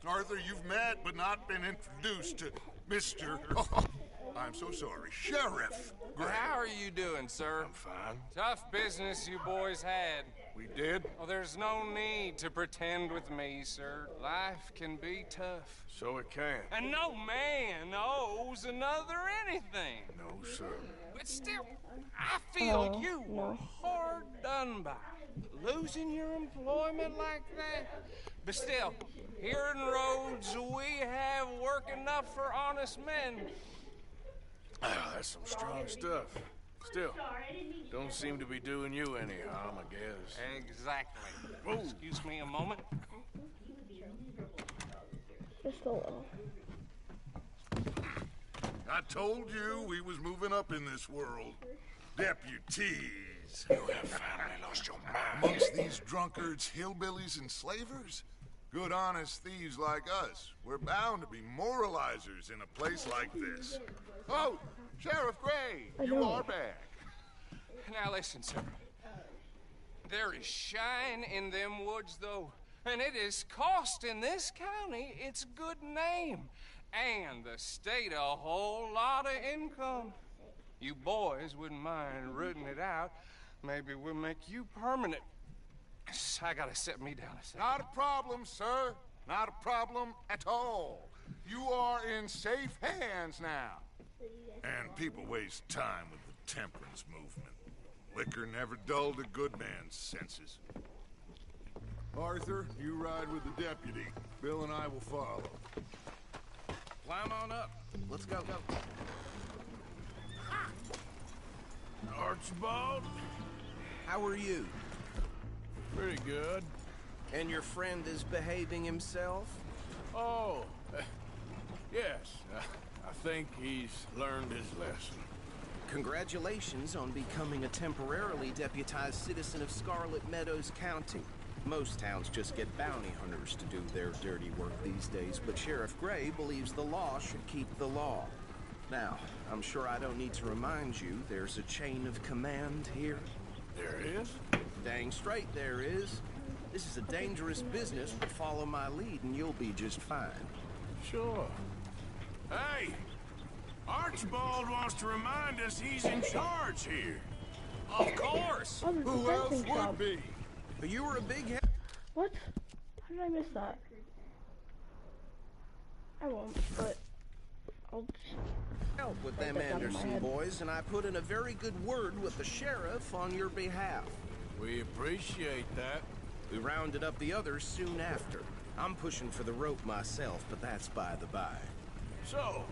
Arthur, you've met but not been introduced to Mr. Oh, I'm so sorry, Sheriff Gray. How are you doing, sir? I'm fine. Tough business you boys had. We did? Oh, there's no need to pretend with me, sir. Life can be tough. So it can. And no man owes another anything. No, sir. But still, I feel you were hard done by. Losing your employment like that. But still, here in Rhodes, we have work enough for honest men. Ah, that's some strong stuff. Still, don't seem to be doing you any harm, I guess. Exactly. Whoa. Excuse me a moment. Just a little. I told you we was moving up in this world. Deputies. You have finally lost your mind. Amongst these drunkards, hillbillies, and slavers? Good, honest thieves like us. We're bound to be moralizers in a place like this. Oh, Sheriff Gray, you are back. Now listen, sir. There is shine in them woods, though, and it is costing this county its good name, and the state a whole lot of income. You boys wouldn't mind rooting it out. Maybe we'll make you permanent. I gotta set me down a second. Not a problem, sir. Not a problem at all. You are in safe hands now. And people waste time with the temperance movement. Liquor never dulled a good man's senses. Arthur, you ride with the deputy. Bill and I will follow. Climb on up. Let's go. Archibald, how are you? Pretty good. And your friend is behaving himself? Oh, yes. I think he's learned his lesson. Congratulations on becoming a temporarily deputized citizen of Scarlet Meadows County. Most towns just get bounty hunters to do their dirty work these days, but Sheriff Gray believes the law should keep the law. Now, I'm sure I don't need to remind you there's a chain of command here. There is? Dang straight there is. This is a dangerous business, but follow my lead and you'll be just fine. Sure. Hey! Archibald wants to remind us he's in charge here. Of course! Oh, there's Who a else fencing would shop. be? But you were a big head. What? How did I miss that? I won't, but I'll just Help with write them that down in my Anderson head. boys, and I put in a very good word with the sheriff on your behalf. We appreciate that. We rounded up the others soon after. I'm pushing for the rope myself, but that's by the by. So,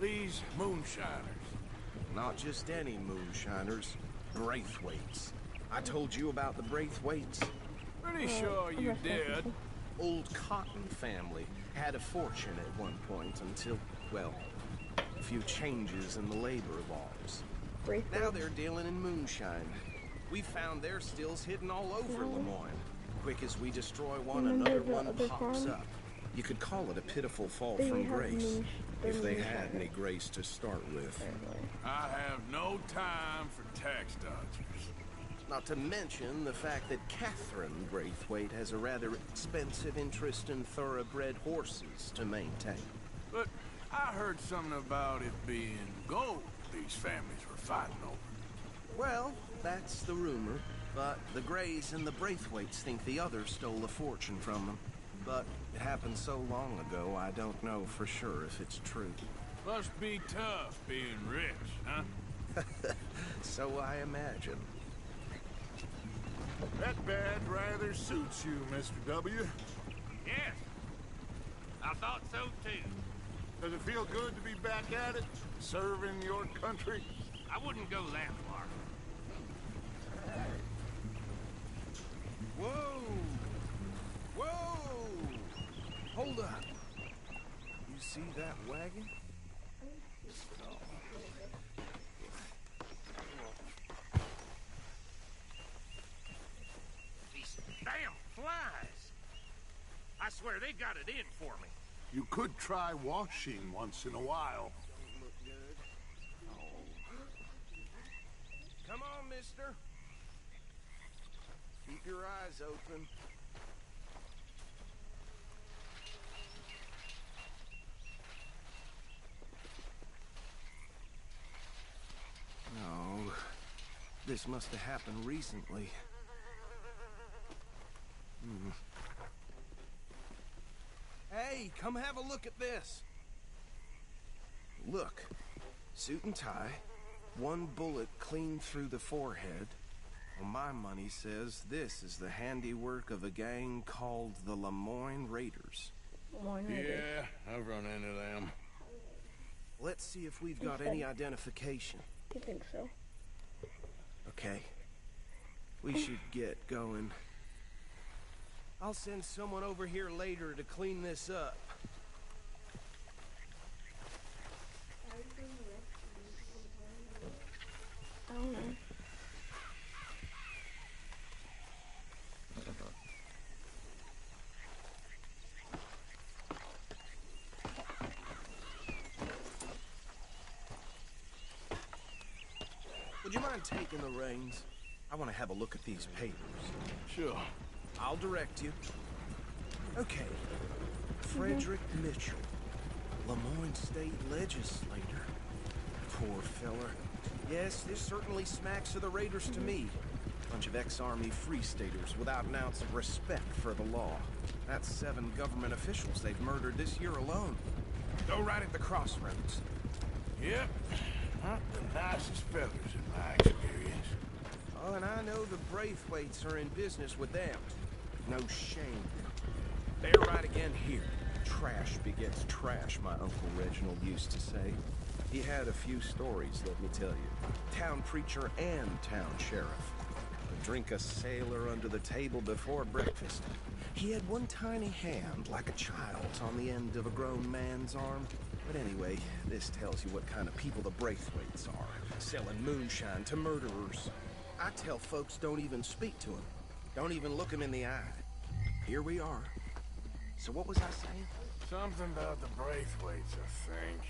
these moonshiners. Not just any moonshiners, Braithwaites. I told you about the Braithwaites. Pretty sure you did. Old Cotton family had a fortune at one point until, well, a few changes in the labor laws. Now they're dealing in moonshine. We found their stills hidden all over Lemoyne. Quick as we destroy one, Remember another the one other pops farm? up. You could call it a pitiful fall They from have grace, if they moonshine. had any grace to start with. I have no time for tax dodgers. Not to mention the fact that Catherine Braithwaite has a rather expensive interest in thoroughbred horses to maintain. But I heard something about it being gold these families were fighting over. Well, that's the rumor, but the Greys and the Braithwaites think the others stole a fortune from them. But it happened so long ago, I don't know for sure if it's true. Must be tough being rich, huh? So I imagine. That badge rather suits you, Mr. W. Yes. I thought so too. Does it feel good to be back at it? Serving your country? I wouldn't go that far. Whoa! Whoa! Hold up. You see that wagon? These damn flies. I swear they got it in for me. You could try washing once in a while. Look good. Come on, mister. Keep your eyes open. No. This must have happened recently. Hey, come have a look at this. Look. Suit and tie. One bullet clean through the forehead. Well, my money says this is the handiwork of a gang called the Lemoyne Raiders. Yeah, I've run into them. Let's see if we've got any identification. I think so. Okay. We should get going. I'll send someone over here later to clean this up. I don't know. mind taking the reins? I want to have a look at these papers. Sure. I'll direct you. Okay. Frederick Mitchell, Lemoyne State Legislator. Poor feller. Yes, this certainly smacks of the Raiders to me. Bunch of ex-Army Free Staters without an ounce of respect for the law. That's 7 government officials they've murdered this year alone. Go right at the crossroads. Yep. Not the nicest fellas in my experience. Oh, and I know the Braithwaites are in business with them. No shame. They're right again here. Trash begets trash, my Uncle Reginald used to say. He had a few stories, let me tell you. Town preacher and town sheriff. Would drink a sailor under the table before breakfast. He had one tiny hand, like a child's, on the end of a grown man's arm. But anyway, this tells you what kind of people the Braithwaites are. Selling moonshine to murderers. I tell folks don't even speak to them. Don't even look them in the eye. Here we are. So what was I saying? Something about the Braithwaites, I think.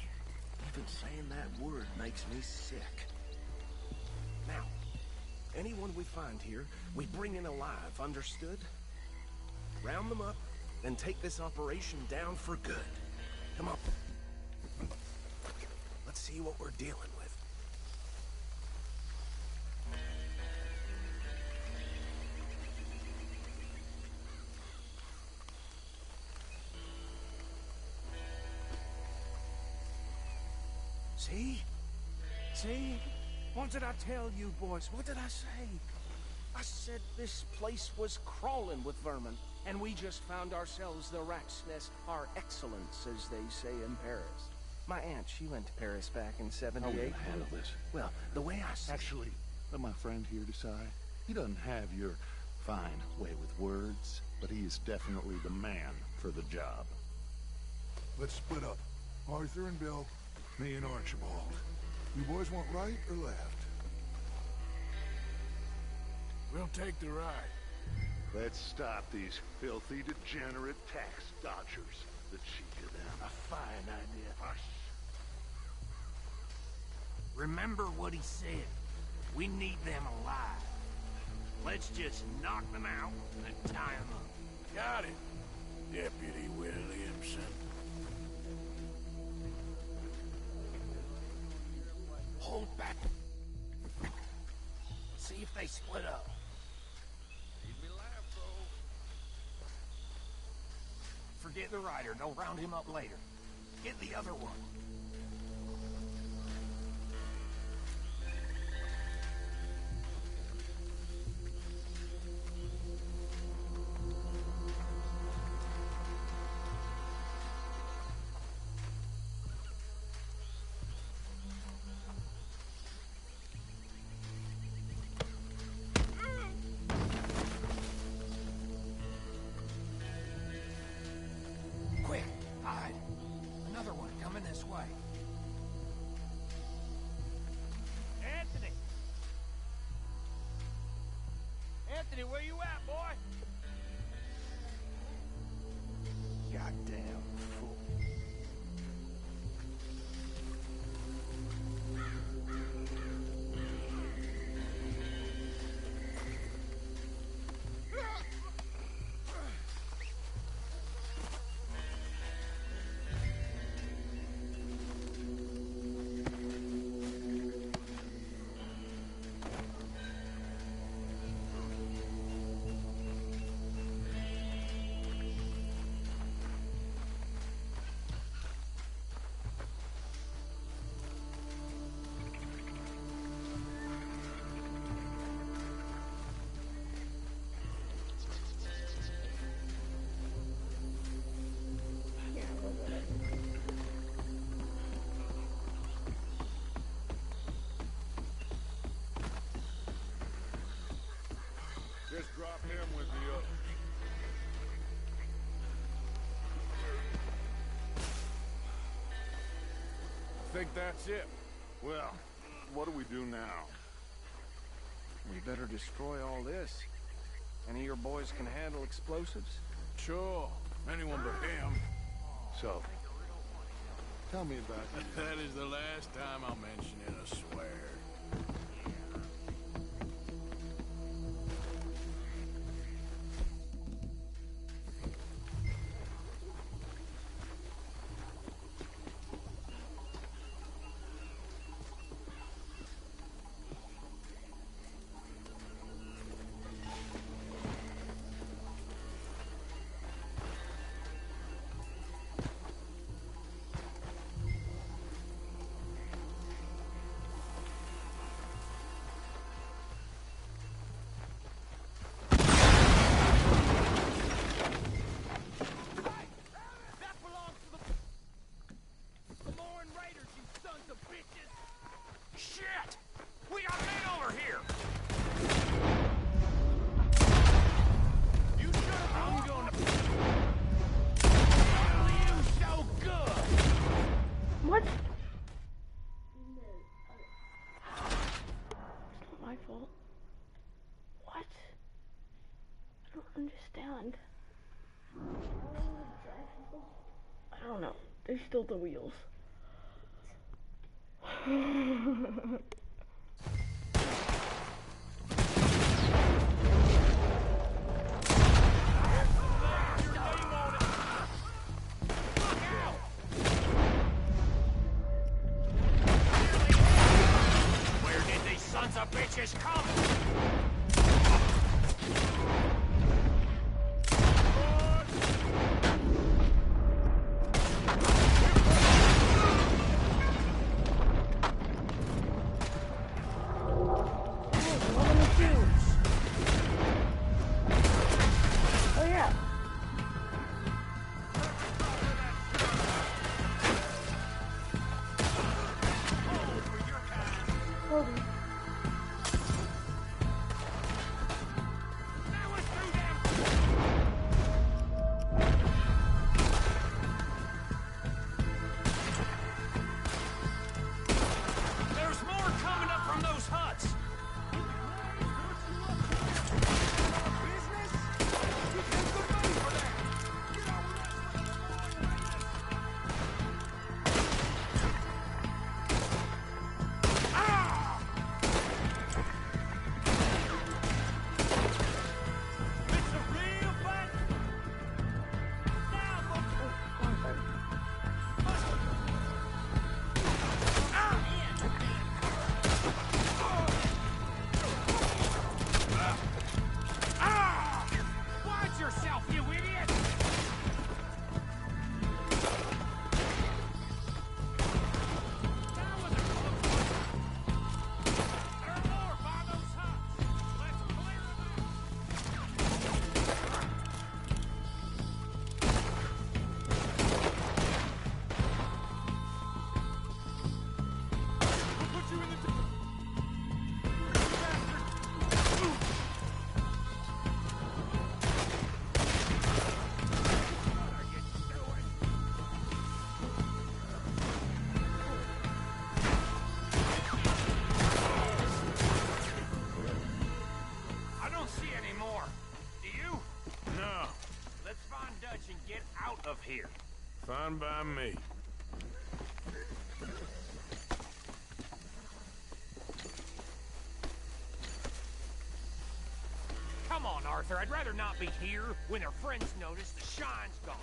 Even saying that word makes me sick. Now, anyone we find here, we bring in alive, understood? Round them up, then take this operation down for good. Come on. Let's see what we're dealing with. See? See? What did I tell you, boys? What did I say? I said this place was crawling with vermin, and we just found ourselves the rat's nest par excellence, as they say in Paris. My aunt, she went to Paris back in '78. How will you handle this? Well, the way I see... Actually, let my friend here decide. He doesn't have your fine way with words, but he is definitely the man for the job. Let's split up. Arthur and Bill, me and Archibald. You boys want right or left? We'll take the right. Let's stop these filthy, degenerate tax dodgers. The cheek of them. A fine idea. Hush. Remember what he said. We need them alive. Let's just knock them out and tie them up. Got it, Deputy Williamson. Hold back. See if they split up. Forget the rider. Don't round him up later. Get the other one. Quick, hide. Another one coming this way. Anthony! Anthony, where you at, boy? Goddamn fool. Just drop him with the others. Think that's it. Well, what do we do now? We better destroy all this. Any of your boys can handle explosives? Sure. Anyone but him. So, tell me about you. That is the last time I'll mention it, I swear. Shit! We got men over here! You should have... I'm gonna... Tell you so good! What? It's not my fault. What? I don't understand. I don't know. They stole the wheels. Where did these sons of bitches come? There's more coming up from those huts! Watch yourself, you idiot! That was a close one. There are more by those huts. Let's clear them out. We'll put you in the... I don't see any more. Do you? No. Let's find Dutch and get out of here. Fine by me. Come on, Arthur. I'd rather not be here when their friends notice the shine's gone.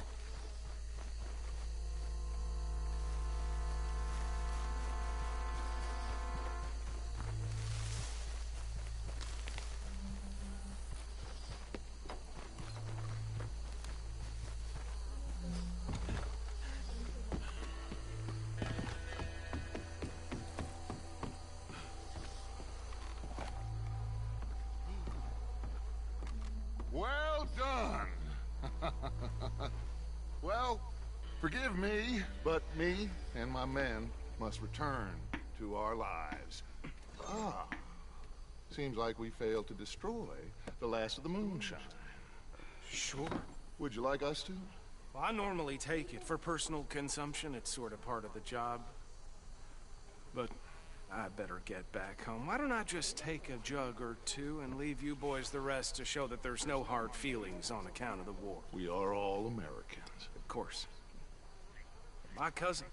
Well done. Well, forgive me, but me and my men must return to our lives. Ah, seems like we failed to destroy the last of the moonshine. Sure. Would you like us to? Well, I normally take it for personal consumption. It's sort of part of the job. But I better get back home. Why don't I just take a jug or two and leave you boys the rest to show that there's no hard feelings on account of the war? We are all Americans. Of course. My cousin,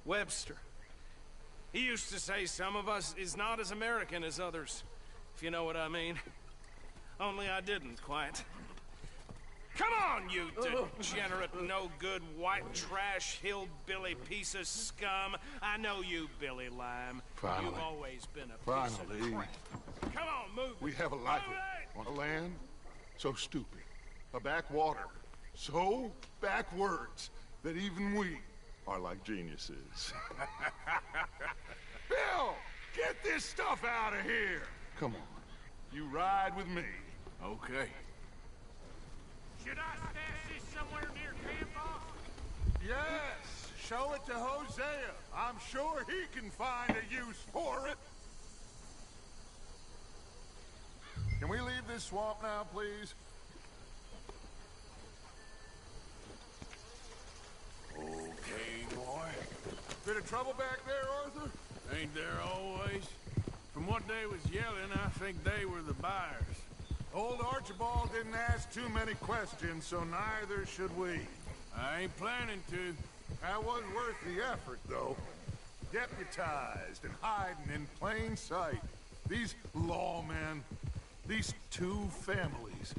Webster, he used to say some of us is not as American as others, if you know what I mean. Only I didn't quite. Come on, you degenerate, no-good, white trash, hillbilly piece of scum. I know you, Billy Lime. Finally. You've always been a piece of Finally. crap. Come on, move We it. have a life Move on a land so stupid, a backwater so backwards that even we are like geniuses. Bill, get this stuff out of here. Come on, you ride with me. Okay. Should I stash this somewhere near camp, boss? Yes, show it to Hosea. I'm sure he can find a use for it. Can we leave this swamp now, please? Okay, boy. Bit of trouble back there, Arthur? Ain't there always? From what they was yelling, I think they were the buyers. Old Archibald didn't ask too many questions, so neither should we. I ain't planning to. That was worth the effort, though. Deputized and hiding in plain sight. These lawmen, these two families.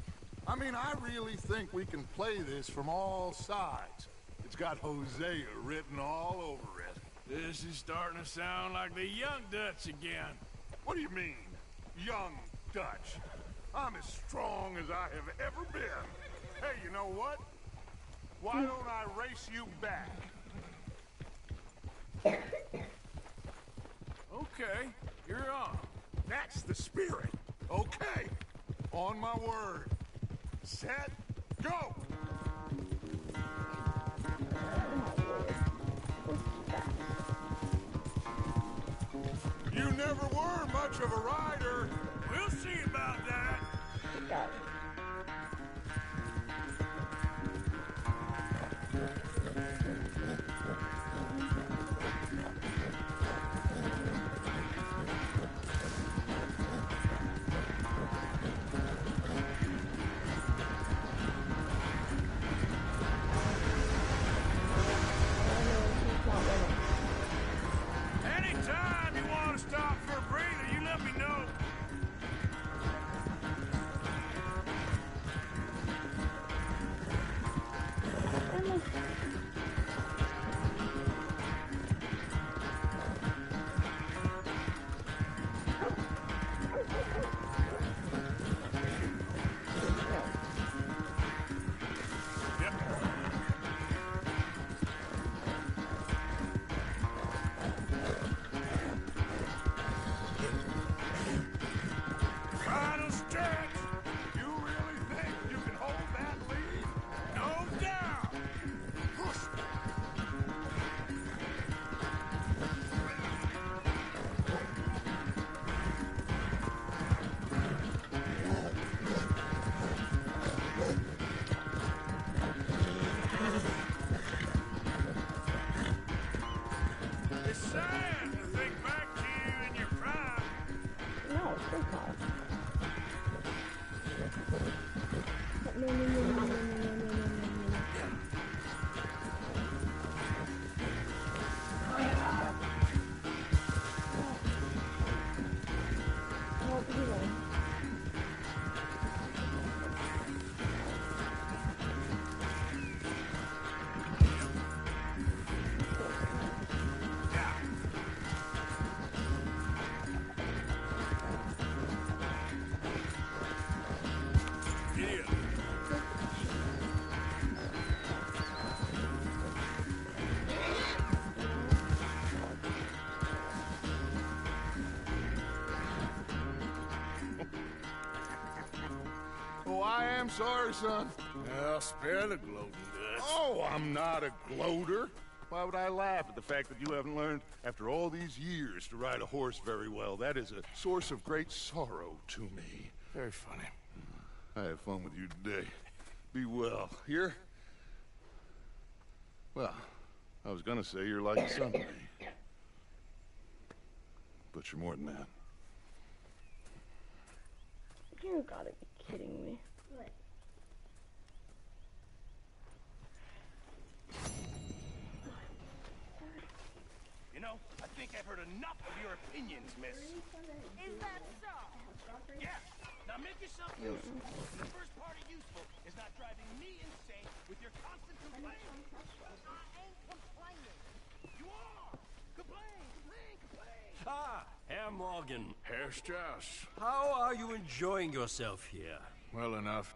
I mean, I really think we can play this from all sides. It's got Hosea written all over it. This is starting to sound like the Young Dutch again. What do you mean, Young Dutch? I'm as strong as I have ever been. Hey, you know what? Why don't I race you back? Okay, you're on. That's the spirit. Okay. On my word. Set, go! You never were much of a rider. We'll see about that. Got it. Anytime you want to stop for a breather, you let me know. Final stretch. You really think you can hold that lead? No doubt. It's sad to think back to you in your prime. No, it's still hot. No. Oh, he won. Yeah. Oh, I am sorry, son. Well, spare the gloating, Dutch. Oh, I'm not a gloater. Why would I laugh at the fact that you haven't learned, after all these years, to ride a horse very well? That is a source of great sorrow to me. Very funny. I had fun with you today. Be well. Here? Well, I was gonna say you're like a son to me. But you're more than that. You gotta be kidding me. What? You know, I think I've heard enough of your opinions, miss. Is that so? Yeah. Now make yourself useful. And the first part of useful is not driving me insane with your constant complaining. I ain't complaining. You are. Complain, complain, complain. Ah, Herr Morgan. Herr Strauss. How are you enjoying yourself here? Well enough.